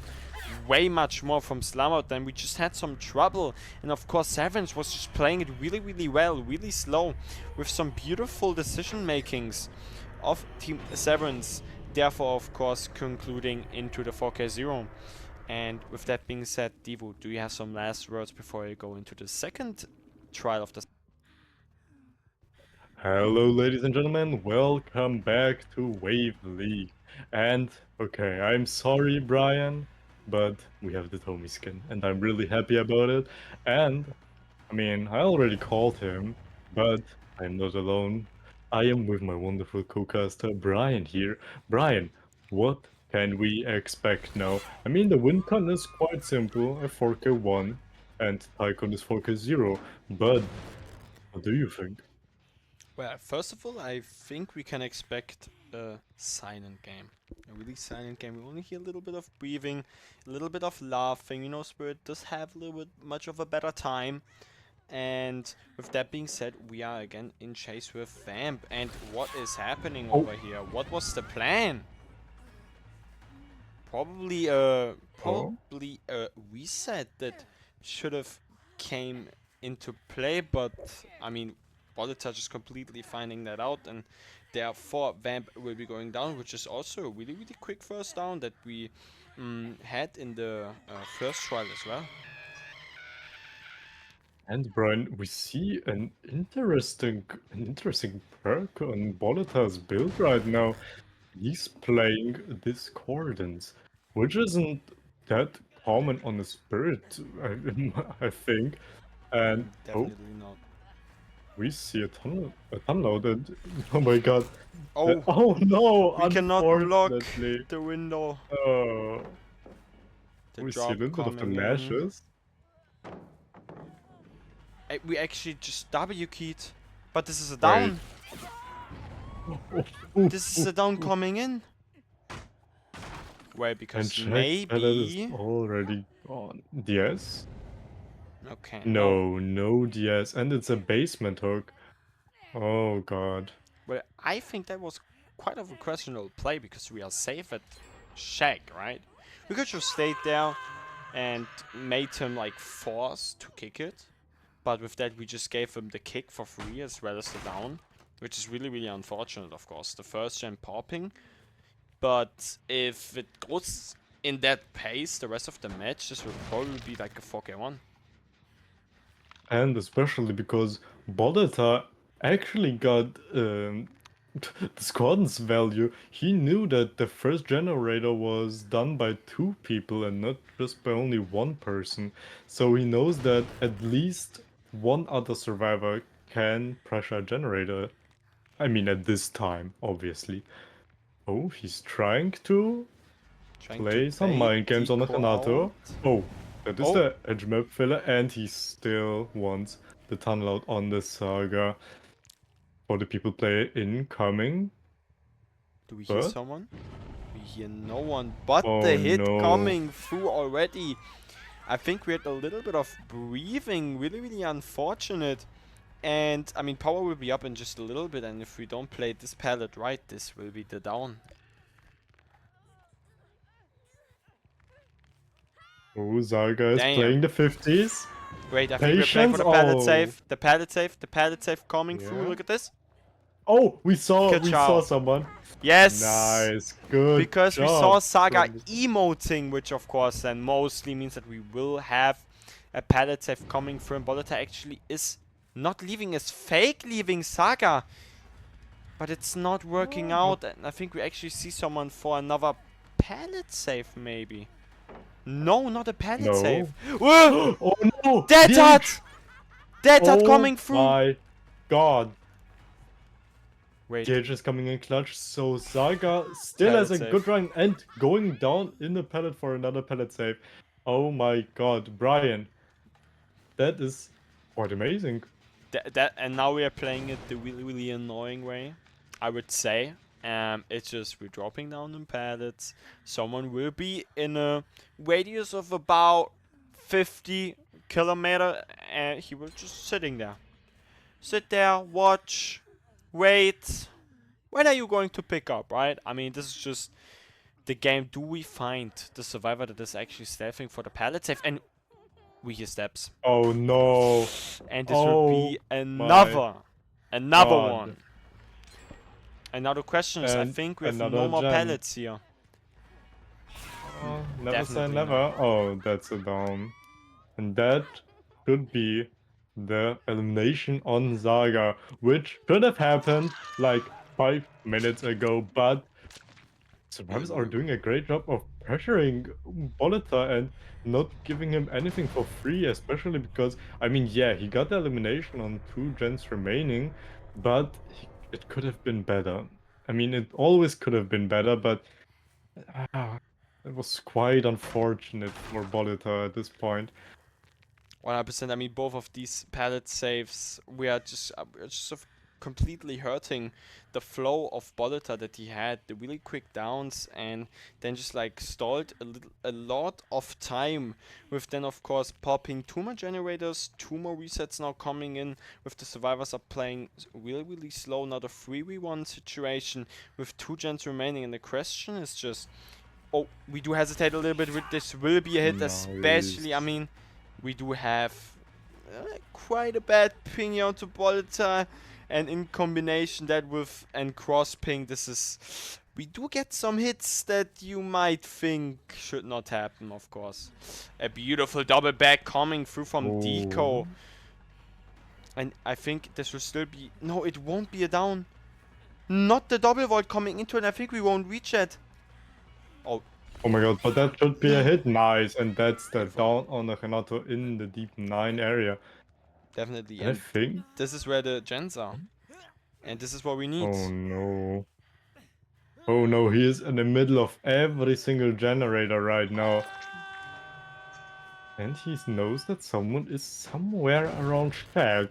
way much more from Slamout, then we just had some trouble. And of course, Severance was just playing it really, really well, really slow, with some beautiful decision makings of Team Severance. Therefore, of course, concluding into the 4K0. And with that being said, Devo, do you have some last words before I go into the second trial of the. Hello, ladies and gentlemen, welcome back to Wave League. And, okay, I'm sorry, Brian, but we have the Tommy skin, and I'm really happy about it. And, I mean, I already called him, but I'm not alone. I am with my wonderful co-caster, Brian here. Brian, what can we expect now? I mean, the win con is quite simple, a 4K1, and Tycoon is 4K0, but what do you think? Well, first of all, I think we can expect a silent game. A really silent game. We only hear a little bit of breathing, a little bit of laughing. You know, Spirit does have a little bit much of a better time. And with that being said, we are again in chase with Vamp. And what is happening Oh, over here? What was the plan? Probably oh. probably a reset that should have came into play, but I mean, Volita just completely finding that out, and therefore Vamp will be going down, which is also a really, really quick first down that we had in the first trial as well. And Brian, we see an interesting perk on Boleta's build right now. He's playing Discordance, which isn't that common on the Spirit, I think. And oh, Definitely not. we see a ton loaded. Oh my god. Oh, Oh no, we cannot block unfortunately. the window. Oh, The we see a drop little bit of the coming in. lashes. We actually just W keyed, but this is a Wait. down. Oh, This is a down coming in. Well, and because Jack's palette is maybe. already gone. DS? Okay, no. No, no DS, and it's a basement hook. Oh god. Well, I think that was quite of a questionable play because we are safe at Shack, right? We could just stayed there, and made him like forced to kick it. But with that, we just gave him the kick for free as well as the down, which is really, really unfortunate, of course. The first gen popping. But if it goes in that pace the rest of the match, this will probably be like a 4K1. And especially because Boleta actually got the Squadron's value. He knew that the first generator was done by 2 people and not just by only 1 person. So he knows that at least one other survivor can pressure a generator. I mean, at this time, obviously. Oh, he's trying to Trying to play some bait mind games on the Deco Kanato. out. Oh, that is Oh, the edge map filler, and he still wants the tunnel out on the Saga for the people player incoming. do we hear But someone? We hear no one, but oh the hit no, coming through already. I think we had a little bit of breathing, really, really unfortunate. And, I mean, power will be up in just a little bit, and if we don't play this pallet right, this will be the down. oh, Saga is Damn. playing the 50s. Wait, I think we're playing for Patience. the pallet Oh, save. The pallet save, the pallet save coming through. yeah. Look at this. Oh, we saw Good job. someone. Yes! Nice, good Because we saw job Saga from the... emoting, which of course then mostly means that we will have a pallet save coming through. And Boleta actually is not leaving, is fake leaving Saga. But it's not working out, and I think we actually see someone for another pallet save, maybe. No, not a pallet save. No. Whoa! Oh no! Dead Dredge! Hut! Dead Hut Oh coming through! my god. Wait, Dredge is coming in clutch, so Saga still pallet has a save. good run and going down in the pallet for another pallet save. Oh my god, Brian. That is quite amazing. And now we are playing it the really, really annoying way, I would say. It's just we're dropping down in pallets. Someone will be in a radius of about 50 kilometer, and he will just sitting there. Sit there, watch, wait. When are you going to pick up, right? I mean, this is just the game. Do we find the survivor that is actually stealthing for the pallet safe? And we hear steps. Oh no. And this will Oh be my another god. one. And now the question is, I And think we have another no more gen. pallets here. Never say Definitely never. not. Oh, that's a down. And that should be the elimination on Saga, which should have happened like 5 minutes ago, but survivors are doing a great job of pressuring Boleta and not giving him anything for free, especially because, I mean, yeah, he got the elimination on 2 gens remaining, but it could have been better. I mean, it always could have been better, but ah, it was quite unfortunate for Boleta at this point. 100%. I mean, both of these pallet saves, we're just sort of completely hurting the flow of Boleta that he had, the really quick downs, and then just like stalled a lot of time. With then, of course, popping 2 more generators, 2 more resets now coming in. With the survivors are playing really, really slow. Now the 3v1 situation with 2 gens remaining, and the question is just. Oh, we do hesitate a little bit with this. Will be a hit, especially. I Nice. mean, we do have quite a bad ping out to Bolta, and in combination that with and cross ping, this is. We do get some hits that you might think should not happen, of course. A beautiful double back coming through from Oh. Deco. And I think this will still be. No, it won't be a down. Not the double vault coming into it. I think we won't reach it. Oh, Oh my god, but that should be a hit. Nice, and that's the beautiful. down on the Renato in the deep 9 area. Definitely. And I And think... this is where the gens are. And this is what we need. Oh no. Oh no, he is in the middle of every single generator right now. And he knows that someone is somewhere around Shag.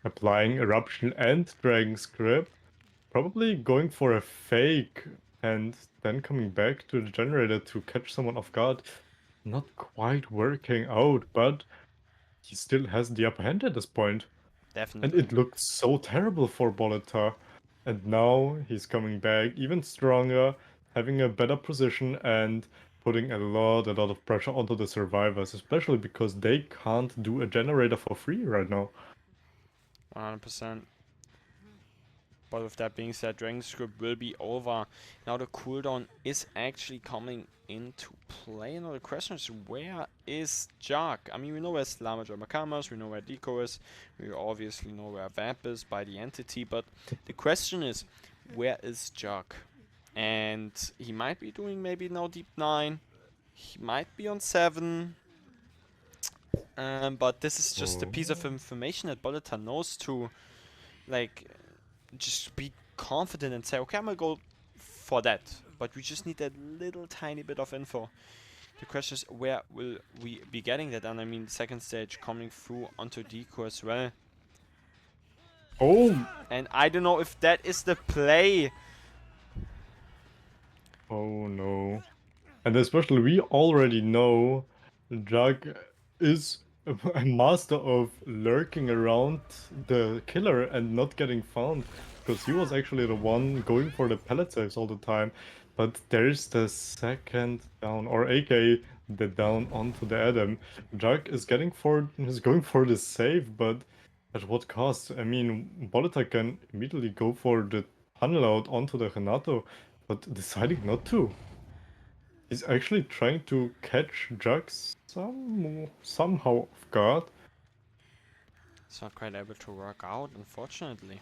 Applying Eruption and Dragon Script. Probably going for a fake and then coming back to the generator to catch someone off guard. Not quite working out, but he still has the upper hand at this point. And Definitely. it looked so terrible for Boleta. And now he's coming back even stronger, having a better position, and putting a lot of pressure onto the survivors, especially because they can't do a generator for free right now. 100%. But with that being said, Dragon Script will be over. Now the cooldown is actually coming into play. Now the question is, where is Jark? I mean, we know where Slama Jamakamas, we know where Deco is, we obviously know where Vamp is by the entity, but the question is, where is Jark? And he might be doing maybe now Deep 9, he might be on 7, but this is just a piece of Oh. information that Bolita knows to, like, just be confident and say, okay, I'm gonna go for that. But we just need that little tiny bit of info. The question is, where will we be getting that? And I mean, second stage coming through onto Deco as well. Oh. And I don't know if that is the play. Oh no. And especially we already know Jack is a master of lurking around the killer and not getting found. Because he was actually the one going for the pellet saves all the time. But there's the second down, or aka the down onto the Adam. Jack is going for the save, but at what cost? I mean, Bolita can immediately go for the tunnel out onto the Renato, but deciding not to. He's actually trying to catch Jax somehow off guard. It's not quite able to work out, unfortunately.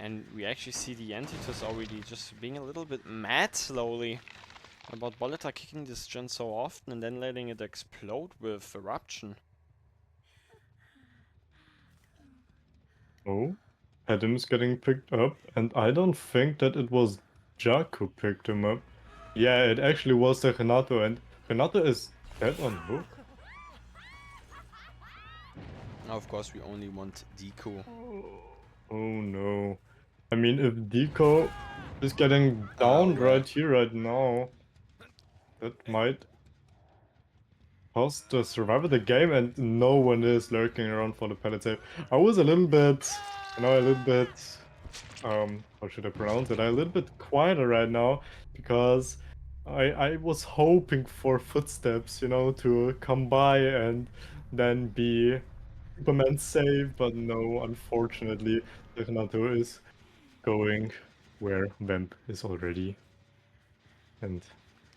And we actually see the Entities already just being a little bit mad slowly about Bolita kicking this gen so often and then letting it explode with Eruption. Oh, Adam's getting picked up, and I don't think that it was Jack who picked him up. Yeah, it actually was the Renato, and Renato is dead on hook. Now, of course, we only want Deco. Oh no. I mean, if Deco is getting down Well, right here, right now, that might cost the survivor the game, and no one is lurking around for the pellet save. I was a little bit, a little bit, how should I pronounce it? I'm a little bit quieter right now because I was hoping for footsteps, to come by and then be Superman save, but no, unfortunately, Renato is going where Vamp is already. And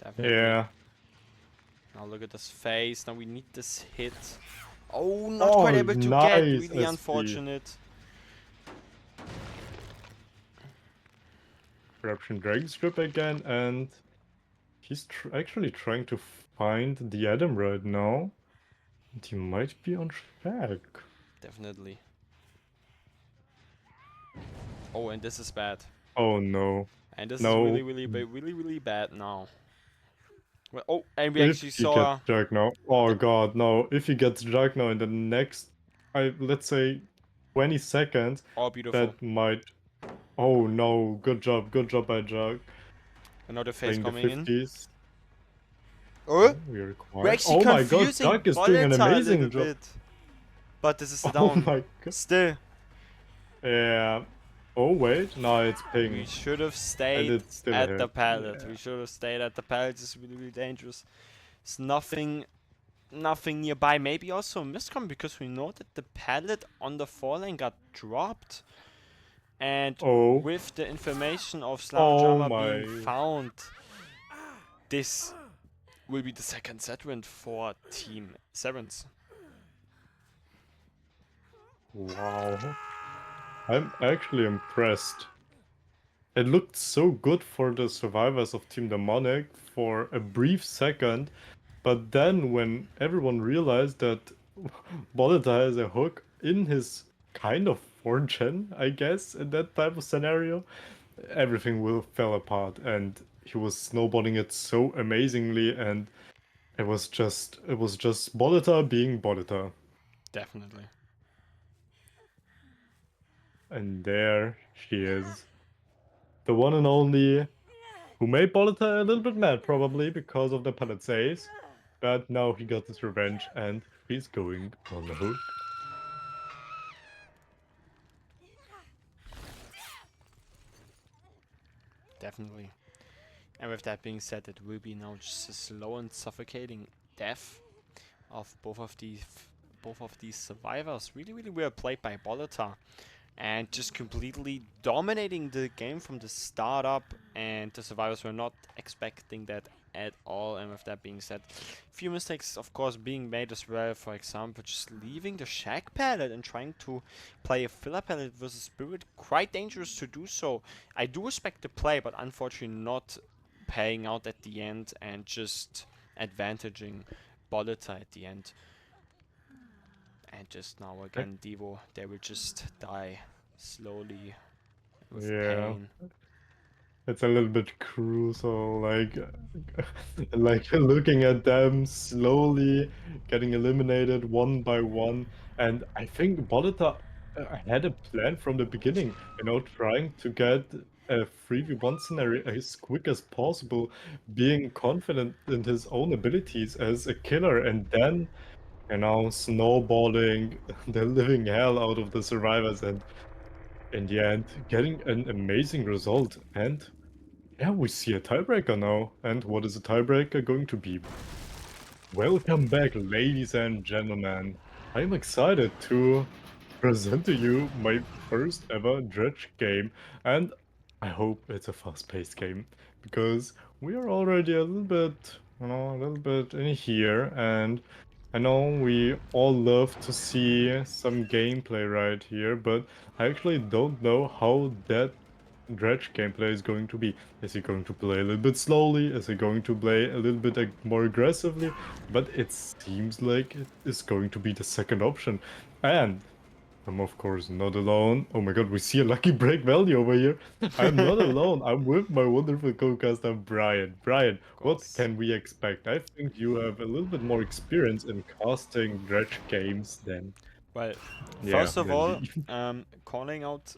definitely. yeah. Now look at this face. Now we need this hit. Oh, not Oh, quite able to get. nice Really SP. unfortunate. Corruption Dragon Strip again, and he's actually trying to find the Adam right now. And he might be on track. Definitely. Oh, and this is bad. Oh no. And this is really, No. really, really, really bad now. Well, oh, and we If actually he gets saw Jack now. Oh the. god, no. If he gets Jack now in the next, let's say 20 seconds, Oh, beautiful. that might... Oh no, good job by Jack. Another face Playing the coming in. 50s. Oh, Oh, we are we're quiet. actually Oh my god, confusing Jack is doing an Boleta a little amazing job. bit. But this is the Oh down. my god. Still, Yeah. Oh wait, no, it's we ping. should have And stayed it's still a at the hit. pallet. Yeah. We should have stayed at the pallet. It's really, really dangerous. It's nothing nearby. Maybe also a miscom because we know that the pallet on the 4 lane got dropped. And Oh. with the information of Oh Slamajama being my. found, this will be the second set win for Team SEVERANCE. Wow. I'm actually impressed. It looked so good for the survivors of Team Demonic for a brief second, but then when everyone realized that Bolita has a hook in his kind of 4 gen, I guess, in that type of scenario, everything will fell apart, and he was snowballing it so amazingly, and it was just Bolita being Bolita. Definitely. And there she is. The one and only, who made Bolita a little bit mad, probably because of the pellet saves. But now he got his revenge and he's going on the hook. Definitely. And with that being said, it will be now just a slow and suffocating death of both of these survivors. Really, really well played by Boleta, and just completely dominating the game from the start up, and the survivors were not expecting that at all. And with that being said, few mistakes of course being made as well. For example, just leaving the Shack pallet and trying to play a filler pallet versus Spirit, quite dangerous to do so. I do respect the play, but unfortunately not paying out at the end and just advantaging Boleta at the end. And just now again, Devo, they will just die slowly with Yeah. pain. It's a little bit crucial, like, like looking at them slowly getting eliminated one by one. And I think Bolita had a plan from the beginning, trying to get a 3v1 scenario as quick as possible, being confident in his own abilities as a killer, and then, snowballing the living hell out of the survivors, and in the end, getting an amazing result. And yeah, we see a tiebreaker now. And what is a tiebreaker going to be? Welcome back, ladies and gentlemen. I'm excited to present to you my first ever Dredge game. And I hope it's a fast-paced game, because we are already a little bit, in here. And I know we all love to see some gameplay right here, but I actually don't know how that Dredge gameplay is going to be. Is he going to play a little bit slowly? Is he going to play a little bit more aggressively? But it seems like it is going to be the second option. And I'm of course not alone. Oh my god, we see a lucky break value over here. I'm not alone. I'm with my wonderful co-caster Brian. Brian, Of what course. can we expect? I think you have a little bit more experience in casting Dredge games than, Well, yeah, first of than all, me. calling out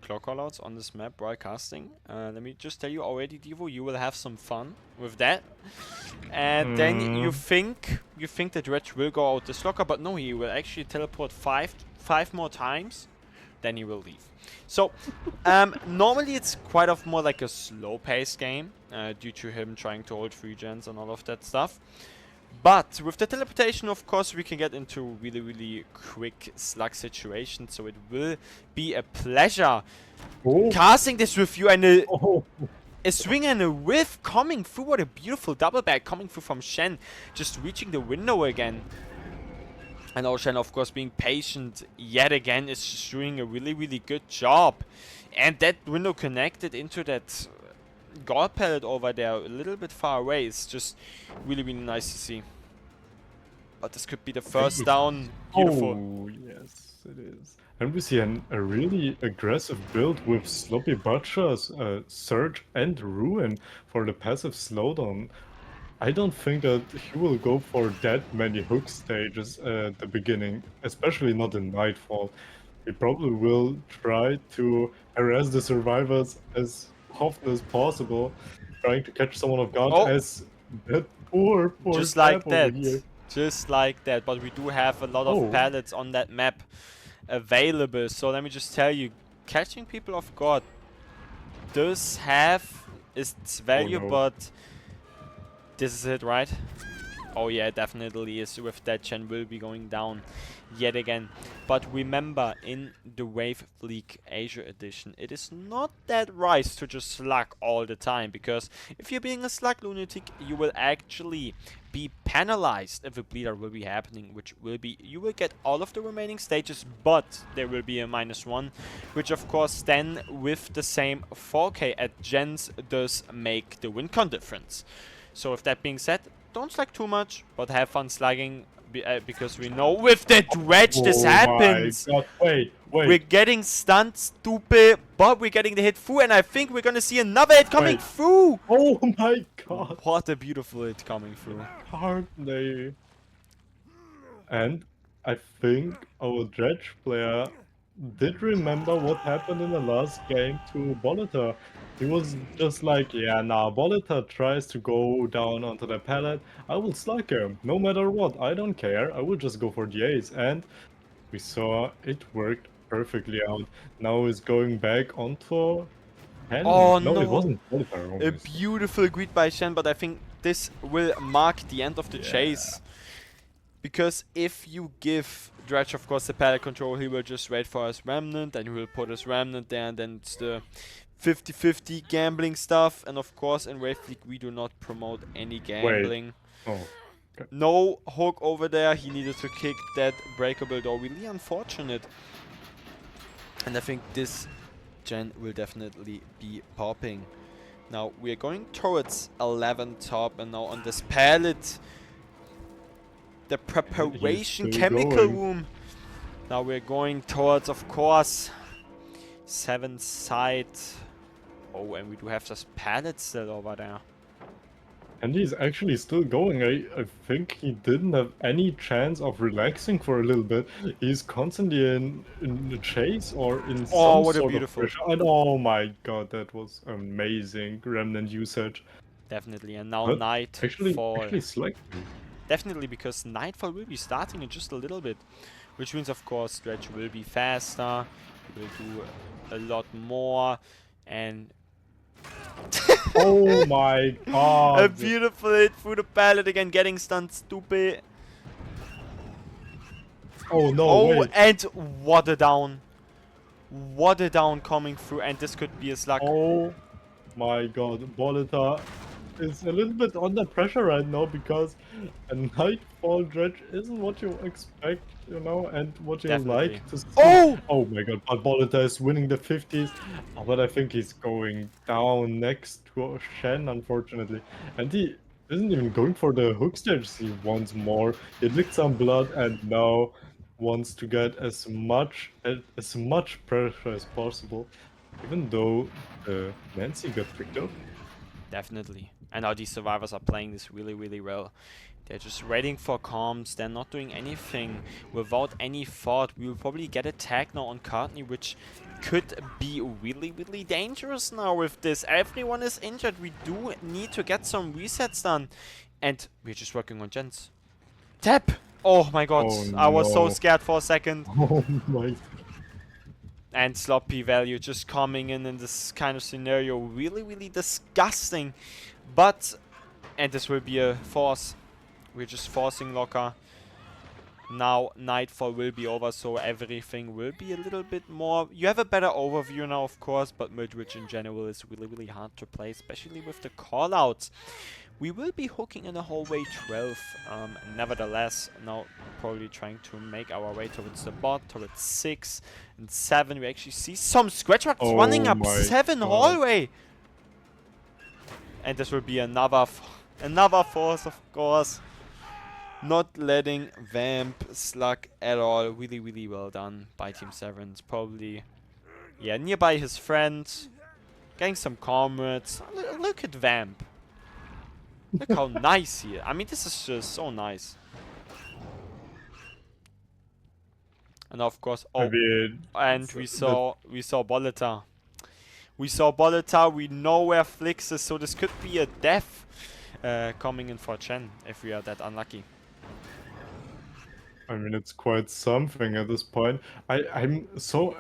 clock callouts on this map broadcasting. Let me just tell you already, Devo, you will have some fun with that. And then Mm. you think that Dredge will go out this locker, but no, he will actually teleport five more times. Then he will leave. So, normally it's quite of more like a slow-paced game, due to him trying to hold 3 gens and all of that stuff. But with the teleportation, of course, we can get into really, really quick slug situations. So it will be a pleasure Oh, casting this with you, and oh, a swing and a whiff coming through. What a beautiful double back coming through from Shen, just reaching the window again. And Shen, of course, being patient yet again, is just doing a really, really good job. And that window connected into that guard pallet over there, a little bit far away, is just really, really nice to see. But this could be the and first down. Beautiful. oh, yes, it is. And we see a really aggressive build with Sloppy Butchers, Surge, and Ruin for the passive slowdown. I don't think that he will go for that many hook stages at the beginning, especially not in Nightfall. He probably will try to harass the survivors as often as possible, trying to catch someone off guard, Oh, as that poor just Stab like over that. here. Just like that. But we do have a lot of Oh, pallets on that map available. So let me just tell you, catching people off guard does have its oh value, no. but this is it, right? Oh yeah, definitely is. With that, Chen will be going down yet again. But remember, in the Wave League Asia Edition, it is not that right to just slug all the time, because if you're being a slug lunatic, you will actually be penalized if a bleeder will be happening, which will be, you will get all of the remaining stages, but there will be a -1, which of course then with the same 4K at gens does make the win con difference. So with that being said, don't slug too much, but have fun slugging, because we know with the Dredge this Oh my happens. god, We're wait, getting stunned, stupid, but we're getting the hit through, and I think we're gonna see another hit coming wait. through. Oh my god. What a beautiful hit coming through. Hardly. And I think our Dredge player did remember what happened in the last game to Bolita. He was just like, yeah, nah, Bolita tries to go down onto the pallet. I will slug him, no matter what. I don't care. I will just go for the ace. And we saw it worked perfectly out. Now he's going back onto Oh No, it no! wasn't Volta, A honestly. beautiful greet by Shen, but I think this will mark the end of the Yeah. chase. Because if you give Dredge, of course, the pallet control, he will just wait for his Remnant, and he will put his Remnant there, and then it's the 50-50 gambling stuff. And of course, in Wave League, we do not promote any Wait. gambling. Oh. Okay. No hook over there. He needed to kick that breakable door. Really unfortunate. And I think this gen will definitely be popping. Now we are going towards 11 top, and now on this pallet, the And he's preparation still chemical going. room. Now we're going towards, of course, 7 side. Oh, and we do have this pallet still over there. And he's actually still going. I think he didn't have any chance of relaxing for a little bit. He's constantly in the chase or in Oh, some what a sort of beautiful. pressure. And oh my god, that was amazing remnant usage. Definitely. And now But Nightfall. actually slightly. Definitely, because Nightfall will be starting in just a little bit. Which means, of course, Dredge will be faster. He will do a lot more. And Oh my a god. beautiful hit through the pallet again, getting stunned, stupid. Oh no, Oh, wait. and what a down. What a down coming through, and this could be his luck. Oh my god. Bolita is a little bit under pressure right now because a Nightfall Dredge isn't what you expect, you know, and what you Definitely. like to see. Oh! Oh my god, but Bolita is winning the 50s, but I think he's going down next to Shen, unfortunately. And he isn't even going for the hook stage he wants more. He licked some blood and now wants to get as much pressure as possible, even though Nancy got picked up. Definitely. And now these survivors are playing this really, really well. They're just waiting for comms. They're not doing anything without any thought. We will probably get a tag now on Courtney, which could be really, really dangerous now with this. Everyone is injured. We do need to get some resets done. And we're just working on gens. Tap! Oh my god. Oh I was so no. scared for a second. Oh my. And sloppy value just coming in this kind of scenario. Really, really disgusting. But, and this will be a force. We're just forcing locker. Now Nightfall will be over, so everything will be a little bit more... You have a better overview now, of course, but Dredge in general is really, really hard to play, especially with the callouts. We will be hooking in the hallway 12. Nevertheless, now probably trying to make our way towards the bot, towards 6 and 7. We actually see some scratch marks running Oh up my 7 god. hallway. And this will be another force, of course. Not letting Vamp slug at all. Really, really well done by Team Severance. Probably, yeah, nearby his friends. Getting some comrades. Look at Vamp. Look how nice he is. I mean, this is just so nice. And of course, I oh, mean, and we saw Boleta. We saw Boleta. We know where Flix is, so this could be a death coming in for Chen if we are that unlucky. I mean, it's quite something at this point. I'm so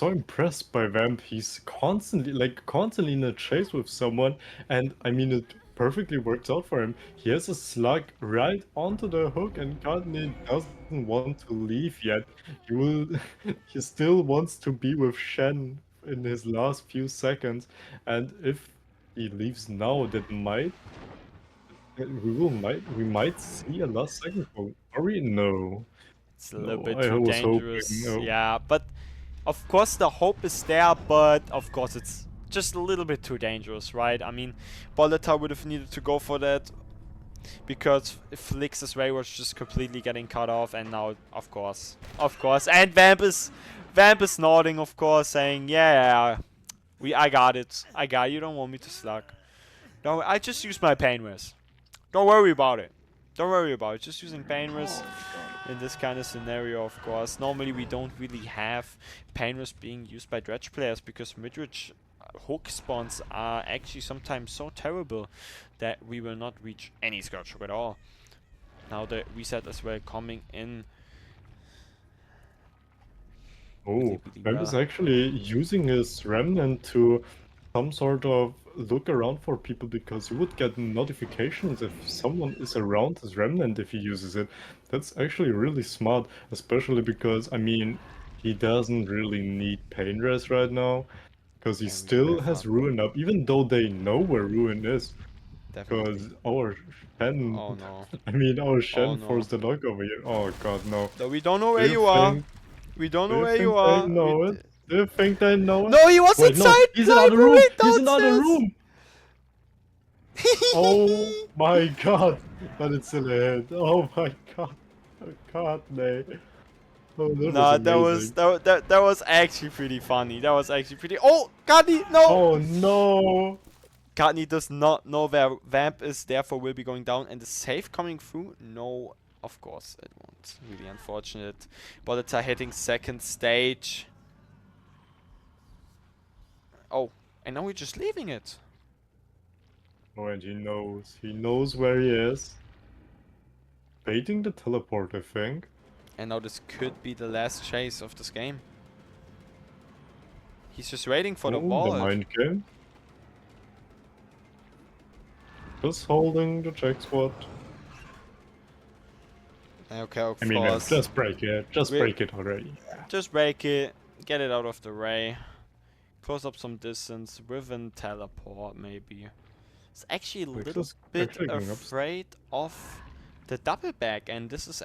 impressed by Vamp. He's constantly in a chase with someone, and I mean it perfectly works out for him. He has a slug right onto the hook, and Courtney doesn't want to leave yet. He will, he still wants to be with Shen in his last few seconds, and if he leaves now, that we might see a last second for Ori. No. It's a little No, bit I too was hoping, dangerous. no. Yeah, but of course the hope is there, but of course it's just a little bit too dangerous, right? I mean, Boleta would have needed to go for that because Flix's way was just completely getting cut off, and now, of course, and Vamp is nodding, of course, saying, yeah, I got it. You don't want me to slug. No, I just use my pain risk. Don't worry about it. Just using pain risk in this kind of scenario, of course. Normally we don't really have pain risk being used by Dredge players because midrange hook spawns are actually sometimes so terrible that we will not reach any Scourge hook at all. Now the reset as well coming in. Oh, Really Vamp is well. actually using his Remnant to some sort of look around for people, because you would get notifications if someone is around his remnant if he uses it. That's actually really smart, especially because, I mean, he doesn't really need pain rest right now, because he Yeah, we still have has hard. Ruin up, even though they know where Ruin is. Definitely. Because our Shen, Oh no. I mean, our Oh Shen no. forced the lock over here. Oh god, no. No, we don't know Do where you you are. think, We don't do know you where you think they are. know it? Do you think they know it? No, he was Wait, no, inside he's in another room! library He's in another downstairs. room! Oh my god! But it's still a hit. Oh my god. Oh god, no. Oh, that was Nah, amazing. that was actually pretty funny. That was actually pretty. Oh, Gandhi, no. Oh no! Gandhi does not know where Vamp is, therefore will be going down. And the save coming through? No, of course it won't. Really unfortunate. Bullets are hitting second stage. Oh, and now we're just leaving it. Oh, and he knows. He knows where he is. Baiting the teleport, I think. And now this could be the last chase of this game. He's just waiting for the Oh, the vault. mind game. Just holding the check spot. Okay, of I mean, course. just break it. Just We break it already. just break it, get it out of the way, close up some distance with a teleport maybe. It's actually a Like, little just bit actually going up. afraid of the double back, and this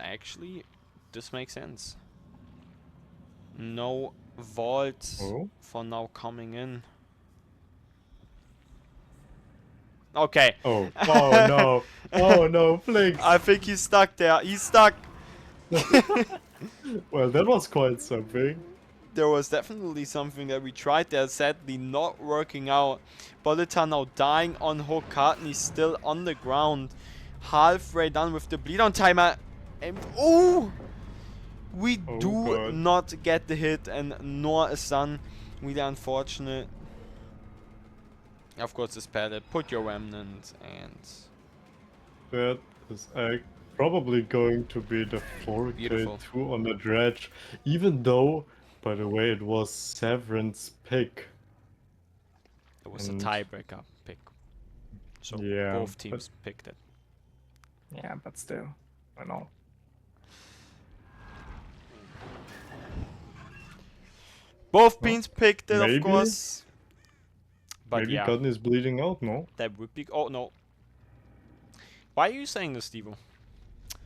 makes sense. No vault Oh. for now coming in. Okay. Oh. Oh no. Oh no, Flix. I think he's stuck there. He's stuck. Well, that was quite something. There was definitely something that we tried there, sadly not working out. Bolita now dying on hook. Cartney still on the ground. Halfway done with the bleed on timer. And oh! We Oh, do God. not get the hit, and nor a stun. Really unfortunate. Of course, this pallet. Put your remnant and That is probably going to be the beautiful. 4K2 on the Dredge. Even though, by the way, it was Severance pick. It was a And tiebreaker pick. So yeah, both teams picked it. yeah, but still, I know. Both Well, teams picked it, of maybe- course. But Maybe yeah, Cotton is bleeding out, no? that would be. Oh no. Why are you saying this, Stevo?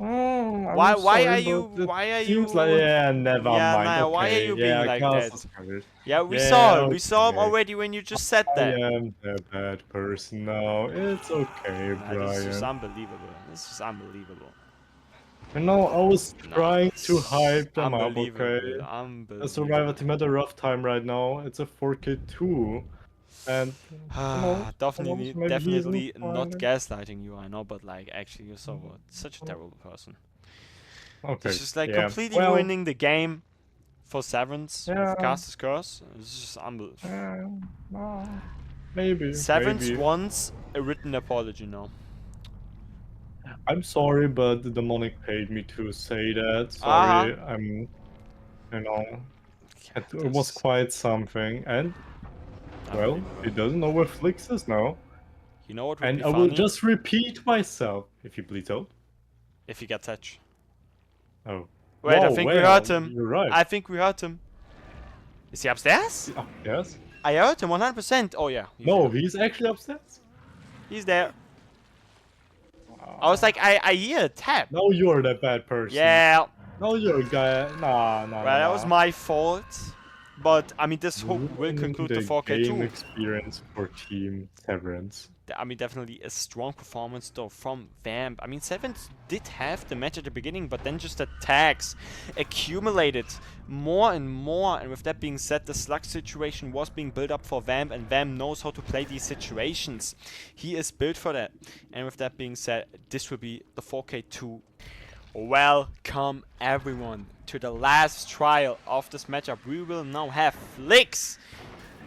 Oh, I'm Why sorry, are you? but it Why are seems you? like, yeah, never Yeah, mind. nah, Okay, why are you being yeah, like cast that? is covered. Yeah, we Yeah, saw him. We saw him okay. already when you just said I that. am the bad person now. It's okay, This is just Brian. unbelievable. This is unbelievable. You know, I was No, trying to it's hype them up, unbelievable. okay? A Unbelievable. Survivor team had a rough time right now. It's a 4K2. And, maybe he isn't Definitely not fine. gaslighting you, I know, but like, actually, you're so such a terrible person. Okay, This is like yeah. completely Well, ruining the game for Severance yeah. with Caster's Curse. This is just unbelievable. No, maybe, Severance maybe. wants a written apology now. I'm sorry, but the demonic paid me to say that. Sorry, you know, it was quite something. And, well, he doesn't know where Flix is now. You know what would And be I will funny? just repeat myself if he bleeds out. If he gets touched. Oh. Wait, I Whoa, think we well, heard him. You're right. I think we heard him. Is he upstairs? Yes? I heard him 100%. Oh yeah. No, there. he's actually upstairs. He's there. I was like, I hear a tap. Now you're the bad person. Yeah. Now you're a guy. Nah. Well, that was my fault. But I mean, this hook will Ruining conclude the game 4K2. experience for Team Severance. I mean, definitely a strong performance though from Vamp. I mean, Sevens did have the match at the beginning, but then just attacks accumulated more and more. And with that being said, the slug situation was being built up for Vamp, and Vamp knows how to play these situations. He is built for that. And with that being said, this will be the 4K2. Welcome everyone to the last trial of this matchup. We will now have Flix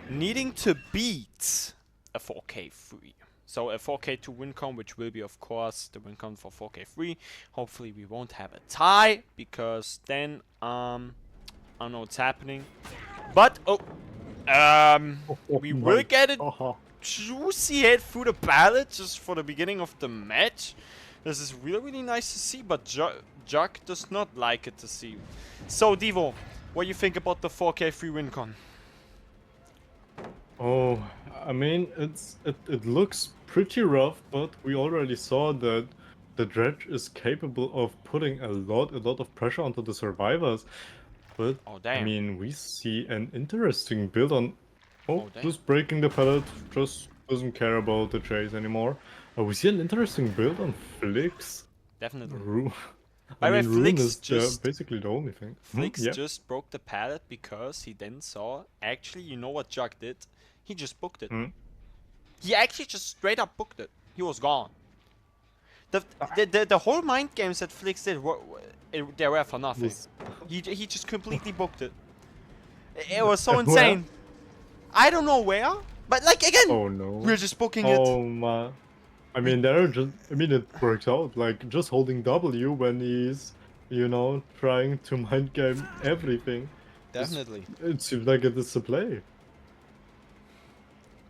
needing to beat a 4K3. So a 4K2 win count, which will be, of course, the win count for 4K3. Hopefully we won't have a tie, because then, I don't know what's happening. But, oh, Oh We will my get a god. juicy hit through the pallet just for the beginning of the match. This is really, really nice to see, but Juck does not like it to see. So, Devo, what do you think about the 4K free win con? Oh, I mean, it looks pretty rough, but we already saw that the Dredge is capable of putting a lot of pressure onto the survivors. But Oh, I damn. mean, we see an interesting build on. Oh, Oh, damn. just breaking the pallet, just doesn't care about the chase anymore. We see an interesting build on Flix. Definitely. I By the way, mean, Rune is basically the only thing. Flix Yeah. just broke the pallet because he then saw, actually, you know what Juck did? He just booked it. Hmm. He actually just straight up booked it. He was gone. The whole mind games that Flix did, they were for nothing. He just completely booked it. It was so insane. I don't know where, but like again, Oh no. we're just booking Oh it. my. I mean, I mean, it works out. Like, just holding W when he's, you know, trying to mind game everything. Definitely. It seems like it is a play.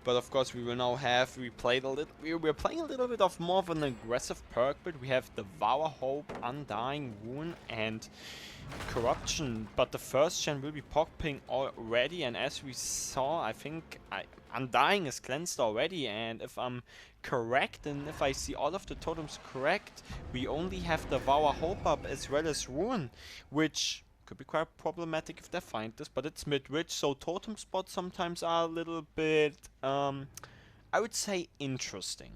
But of course, we will now have we're playing a little bit of more of an aggressive perk, but we have Devour Hope, Undying Wound, and Corruption. But the first gen will be popping already, and as we saw, I think Undying is cleansed already, and if I'm correct, and if I see all of the totems correct, we only have Devour Hope up as well as Ruin, which could be quite problematic if they find this, but it's mid-range, so totem spots sometimes are a little bit, I would say, interesting.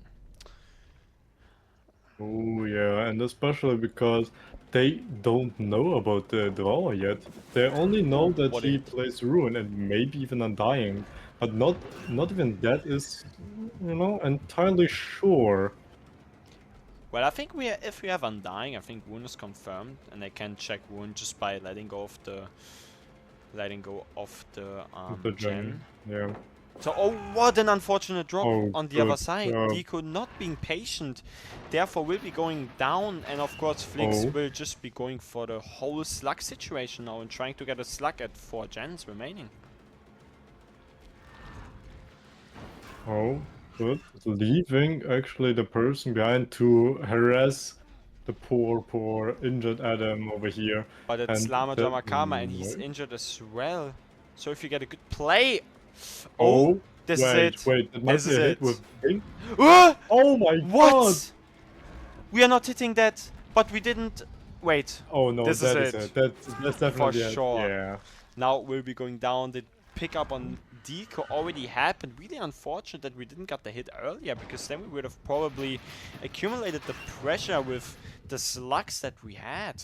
Oh yeah, and especially because they don't know about the Devour yet. They only know that What a he hit. plays Ruin and maybe even Undying, but not even that is, you know, entirely sure. Well, I think if we have Undying, I think Wound is confirmed, and they can check Wound just by letting go of the The gen. gen, yeah. So, oh, what an unfortunate drop Oh, on the good. other side. Deco not being patient, therefore will be going down, and of course Flix will just be going for the whole slug situation now and trying to get a slug at 4 gens remaining. Oh, good. Leaving actually the person behind to harass the poor injured Adam over here. But it's Lama Drama Karma, and he's injured as well. So if you get a good play... Oh, this is it. Wait, that might This be is a hit it. with Bing. Oh Oh my god! what? We are not hitting that, but we didn't... Wait, Oh no, this is that is it. it. That's For definitely it. sure. Yeah. Now we'll be going down. The pickup on Deco already happened. Really unfortunate that we didn't get the hit earlier, because then we would have probably accumulated the pressure with the slugs that we had.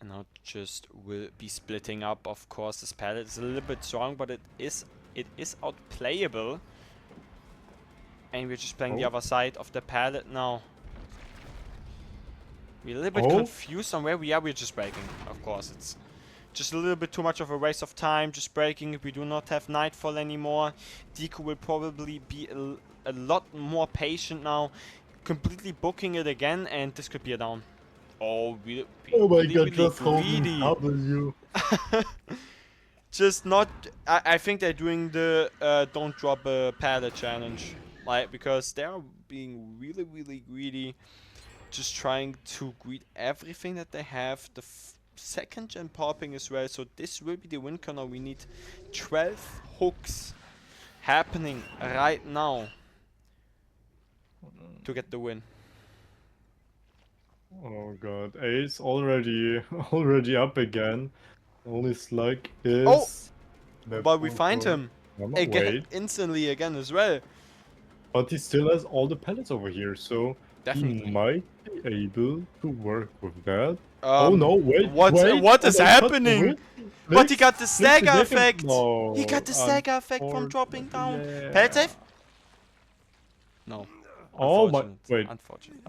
And now just will be splitting up. Of course, this pallet is a little bit strong, but it is outplayable. And we're just playing the other side of the pallet now. We're a little bit confused on where we are. We're just breaking. Of course, it's just a little bit too much of a waste of time. Just breaking. We do not have Nightfall anymore. Deco will probably be a lot more patient now. Completely booking it again, and this could be a down. Oh, Oh my really, god, really just holding greedy. W. Just not... I think they're doing the don't drop a pallet challenge. Like, because they're being really, really greedy. Just trying to greet everything that they have. The second gen popping as well. So this will be the win corner. We need 12 hooks happening right now to get the win. Oh god, Ace already up again. Only slug is... Oh! But we find him again, instantly again as well. But he still has all the pellets over here, so Definitely. he might be able to work with that. Oh no, wait, what is happening? But he got the stagger effect! No, He got the stagger effect from dropping down. Pallet safe? No. Oh my, wait. Unfortunate.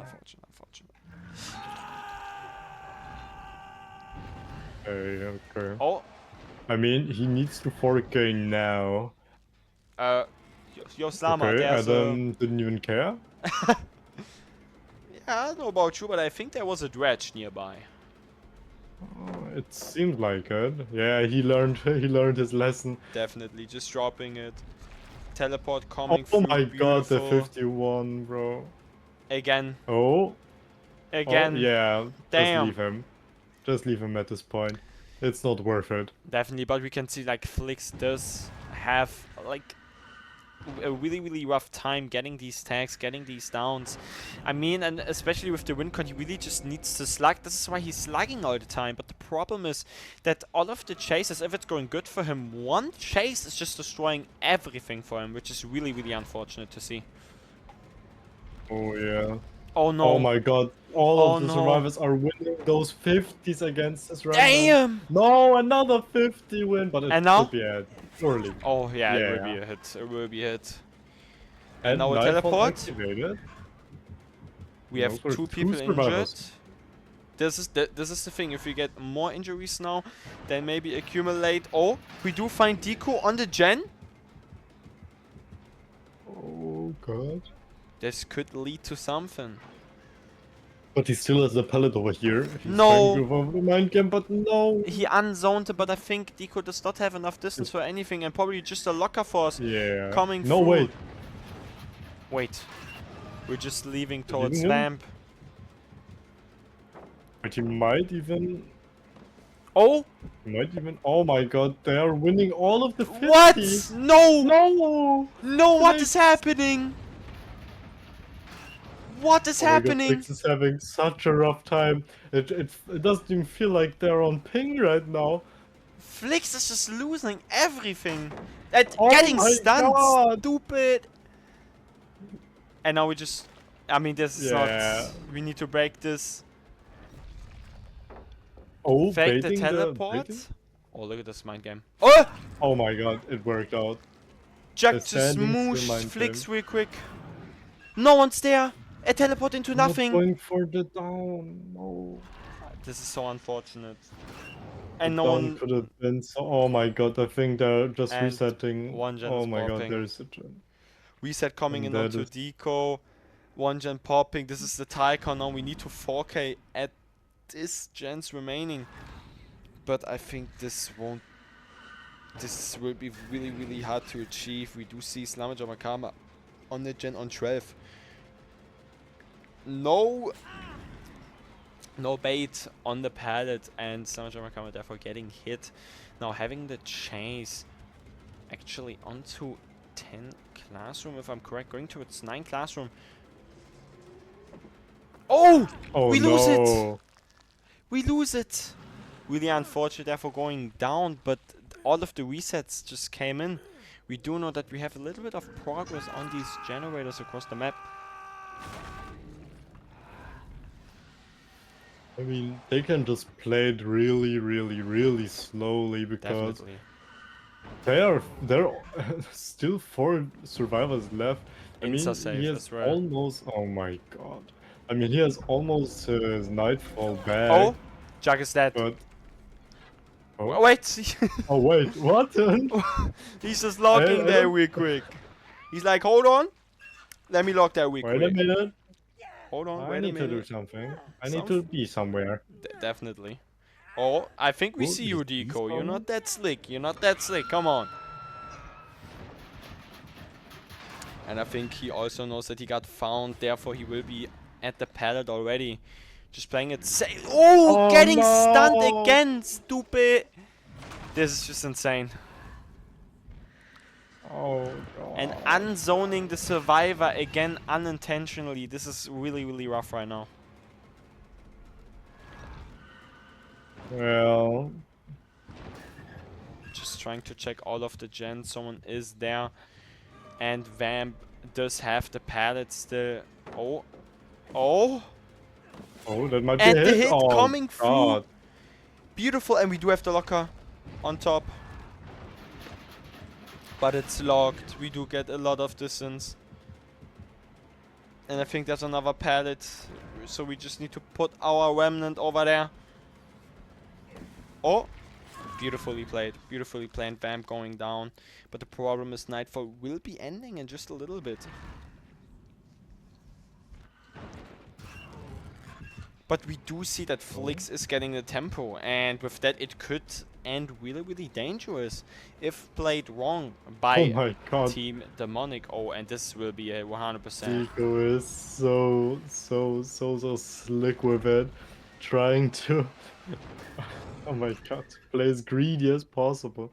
Okay. Oh. I mean, he needs to 4K now. Yo, Slama, okay, there's Adam didn't even care? Yeah, I don't know about you, but I think there was a dredge nearby. Oh, It seemed like it. Yeah, he learned he learned his lesson. Definitely, just dropping it. Teleport coming Oh through, my god, the beautiful. 51, bro. Again, Oh, oh again. yeah. Just Damn. leave him. Just leave him at this point. It's not worth it. Definitely, but we can see like Flix does have like a really rough time getting these tags, getting these downs. I mean, and especially with the win con, he really just needs to slug. This is why he's slugging all the time. But the problem is that all of the chases, if it's going good for him, one chase is just destroying everything for him, which is really unfortunate to see. Oh yeah. Oh Oh no. my god. All Oh of the no. survivors are winning those 50s against this remnant. Damn! No, another 50 win, but it And should now? be a surely. Oh yeah, it will be Yeah. a hit. It will be a hit. And And now a Nightfall teleport. activated. We Those have were 2 two people injured. survivors. This is the thing. If we get more injuries now, then maybe accumulate. Oh, we do find Deco on the gen. Oh god. This could lead to something. But he still has the pallet over here. He's trying to No, go for the mind game, but no. he unzoned, but I think Deco does not have enough distance for anything, and probably just a locker force Yeah. coming No, through. wait. Wait, we're just leaving Leaving towards him? Vamp. But he might even. Oh, Oh my god, they are winning all of the 50. what? No, No! no, what is Flix. happening? What is Oh my god, happening? Flix is having such a rough time. It doesn't even feel like they're on ping right now. Flix is just losing everything. And Oh getting my stunned, god! stupid. And now we just... I mean, this is not... Yeah. We need to break this. Oh, Fake the baiting teleport. baiting? Oh, look at this mind game. Oh! Oh my god, it worked out. Jack The just standing still smooshed mind Flix game. real quick. No one's there. A teleport into Not nothing. going for the down. No. This is so unfortunate. The And no down one... could have been so. Oh my god, I think they're just And resetting. one gen Oh is my god, popping. there's a gen. Reset coming And in that onto is. Deco. One gen popping. This is the Tycon now. We need to 4K at this gens remaining. But I think this won't... This will be really hard to achieve. We do see Slamager Makama on the gen on 12. No bait on the pallet, and Slamager Makama therefore getting hit. Now having the chase actually onto 10 classroom, if I'm correct, going towards 9 classroom. Oh! Oh We lose it! no! We lose it! Really unfortunate therefore going down, but all of the resets just came in. We do know that we have a little bit of progress on these generators across the map. I mean, they can just play it really slowly because Definitely. there are still 4 survivors left. I mean, Insta he safe has as well. almost. Oh my god! I mean, he has almost his nightfall back. Oh! Jack is dead. But oh, Wait! oh wait, what? He's just locking I there don't- real quick. He's like, hold on. Let me lock that real Wait a quick. minute. Hold on, I wait a need to do minute. something. I need to be somewhere. Definitely. Oh, I think we Oh, see you, is he Deco. You're someone? not that slick. You're not that slick. Come on. And I think he also knows that he got found. Therefore, he will be at the pallet already. Just playing it safe. Oh, Oh, getting no! stunned again. Stupid. This is just insane. Oh god. And unzoning the survivor again unintentionally. This is really rough right now. Well, Just trying to check all of the gens. Someone is there. And Vamp does have the pallet still. Oh. Oh. oh, that might be And a the hit. hit Oh, coming through. god. Beautiful. And we do have the locker on top. But it's locked. We do get a lot of distance. And I think there's another pallet. So we just need to put our remnant over there. Oh. Beautifully played. Beautifully planned. Vamp going down. But the problem is Nightfall will be ending in just a little bit. But we do see that Flix is getting the tempo, and with that it could end really, really dangerous if played wrong Oh by my god. Team Demonic. Oh, and this will be a 100%. Deco is so slick with it. Trying to oh my god, play as greedy as possible.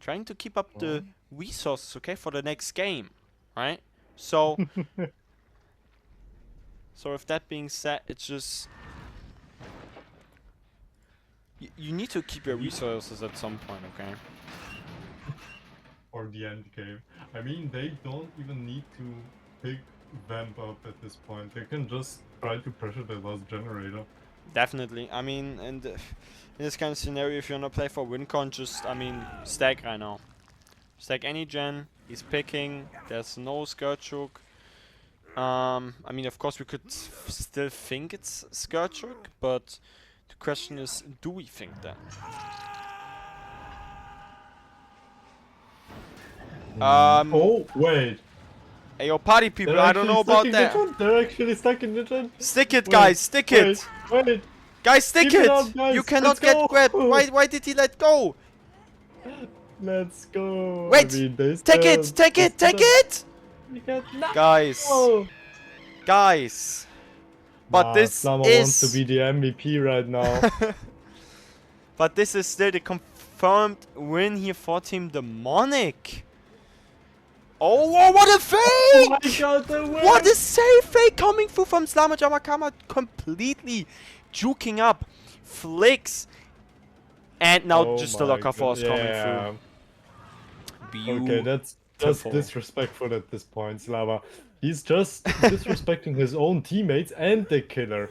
Trying to keep up the Oh. resources, okay, for the next game, right? So, so with that being said, it's just you need to keep your resources at some point, okay? Or the end game. I mean, they don't even need to pick Vamp up at this point. They can just try to pressure the last generator. Definitely. I mean, and in this kind of scenario, if you wanna play for WinCon, just stack right now. Stack any gen. He's picking. There's no Scourgehook. I mean, of course, we could still think it's Scourgehook, but the question is, do we think that? Oh, wait. Hey, yo, party people, I don't know about that. They're actually stuck in the gen. Stick it, Wait, guys, stick it. Wait. Guys, stick Keep it it. up, guys. You cannot Let's get go. grabbed. Why did he let go? Let's go. Wait, I mean, they take it, still- take it, they take still- it. We got no. Guys, guys. But this Slama is wants to be the MVP right now. but this is still the confirmed win here for Team Demonic. Oh, whoa, what a fake! Oh my god, the win! What a safe fake coming through from Slama Jamakama, completely juking up Flix. And now Oh just the my locker god, force coming yeah. through. Okay, that's just Beautiful. disrespectful at this point, Slava. He's just disrespecting his own teammates and the killer.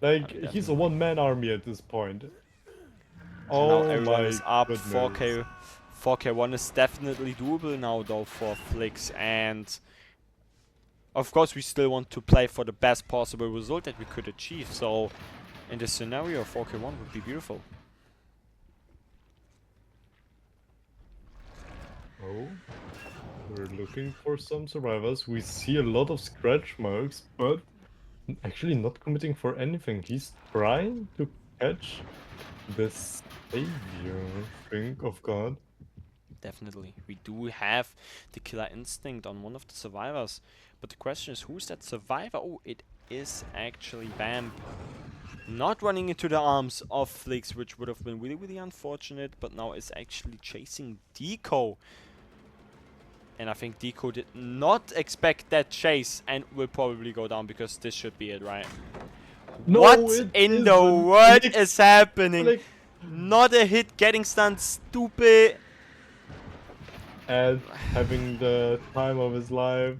Like, he's a one-man army at this point. So now Oh everyone my is up. goodness. 4K, 4K1 is definitely doable now though for Flix, and of course we still want to play for the best possible result that we could achieve. So in this scenario, 4K1 would be beautiful. Oh, we're looking for some survivors. We see a lot of scratch marks, but actually not committing for anything. He's trying to catch the savior, think of God. Definitely. We do have the killer instinct on one of the survivors. But the question is, who's that survivor? Oh, it is actually Vamp. Not running into the arms of Flix, which would have been really, really unfortunate. But now is actually chasing Deco. And I think Deco did not expect that chase and will probably go down because this should be it, right? No, what it in the isn't. world Flix. is happening? Flix. Not a hit, getting stunned, stupid. And having the time of his life,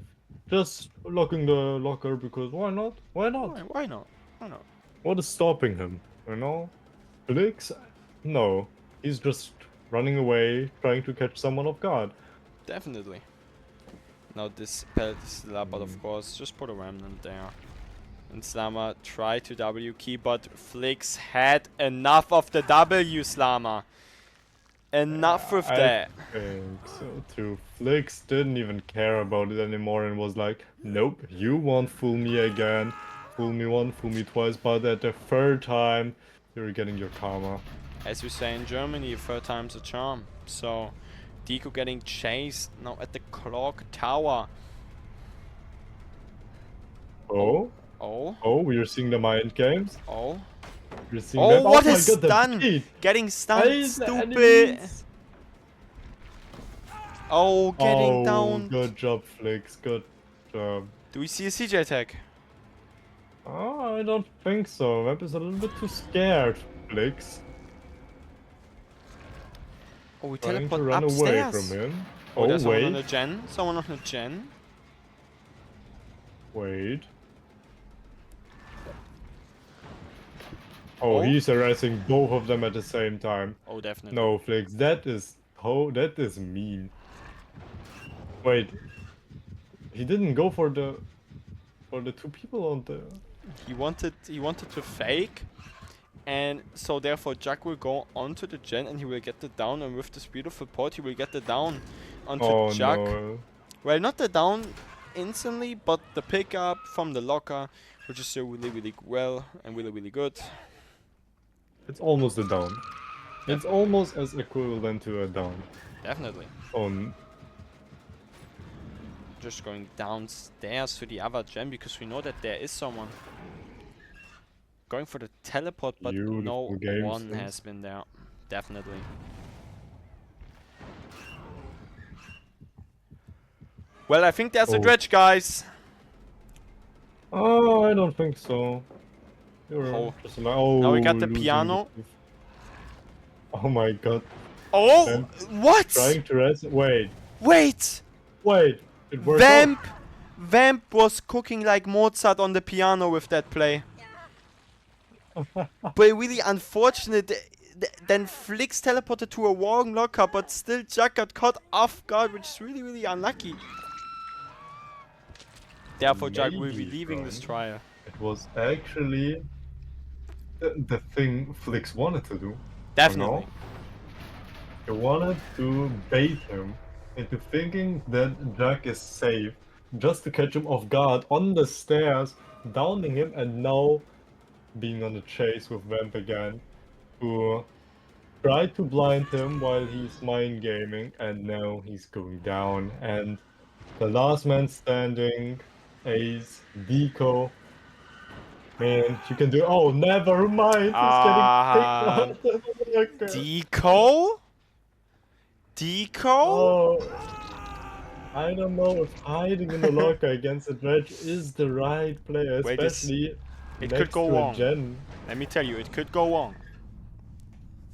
just locking the locker because why not? Why not? Why not? Why not? What is stopping him? You know? Flix? No. He's just running away, trying to catch someone off guard. Definitely. Now this pellet is still up, but of course, just put a remnant there. And Slama tried to W key, but Flix had enough of the W, Slama. Enough with that. I think so too. Flix didn't even care about it anymore and was like, nope, you won't fool me again. Fool me once, fool me twice, but at the third time, you're getting your karma. As we say in Germany, third time's a charm. So, Deco getting chased now at the clock tower. Oh? Oh, Oh, we're seeing the mind games. oh. We're seeing Oh, that. what my a God, the stun! beat. Getting stunned, Eyes, stupid! enemies. Oh, getting Oh, down. good job, Flix. Good job. Do we see a CJ tag? Oh, I don't think so. Vamp is a little bit too scared, Flix. Oh, we Trying teleport to run upstairs. away from him. Oh, there's someone on wait. the gen. Someone on the gen. Wait. Oh, Oh. he's harassing both of them at the same time. Oh, definitely. No, Flix, that is mean. Wait. He didn't go for the two people on the He wanted to fake, and so therefore Jack will go onto the gen and he will get the down, and with this beautiful port he will get the down onto Oh Jack. no. Well, not the down instantly, but the pickup from the locker which is still really well and really good. It's almost a down. It's Definitely. almost as equivalent to a down. Definitely. On Just going downstairs to the other gen because we know that there is someone. Going for the teleport, but no beautiful game one sense. has been there. Definitely. Well, I think there's a Oh. dredge, guys. Oh, I don't think so. You're Oh. just like, oh, Now we got the losing piano. the- Oh my god. Oh, Vamp what? trying to rest. Wait, Wait. it worked out. Vamp was cooking like Mozart on the piano with that play. But really unfortunate. Then Flix teleported to a wrong locker, but still Jack got caught off guard, which is really unlucky. Therefore, Jack will be Maybe, leaving this Frank. trial. It was actually the thing Flix wanted to do. Definitely. He wanted to bait him into thinking that Jack is safe, just to catch him off guard on the stairs, downing him, and now being on the chase with Vamp again, who tried to blind him while he's mind gaming, and now he's going down. And the last man standing, Ace, Deco. Man, you can do. Oh, never mind. He's getting picked Um, up. Deco? Deco? Oh, I don't know if hiding in the locker against a Dredge is the right play, Well, especially it could next go to a wrong. gen. Let me tell you, it could go wrong.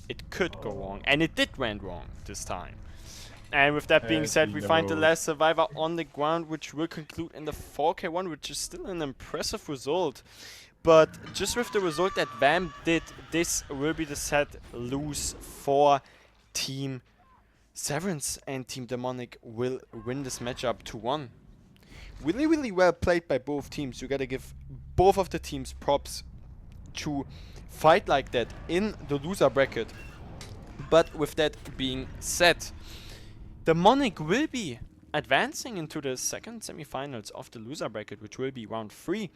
It could go wrong, and it did went wrong this time. And with that being As said, he we find the knows. last survivor on the ground, which will conclude in the 4K1, which is still an impressive result. But just with the result that Vamp did, this will be the set lose for Team Severance, and Team Demonic will win this matchup 2-1. Really well played by both teams. You gotta give both of the teams props to fight like that in the loser bracket. But with that being said, Demonic will be advancing into the second semifinals of the loser bracket, which will be round 3.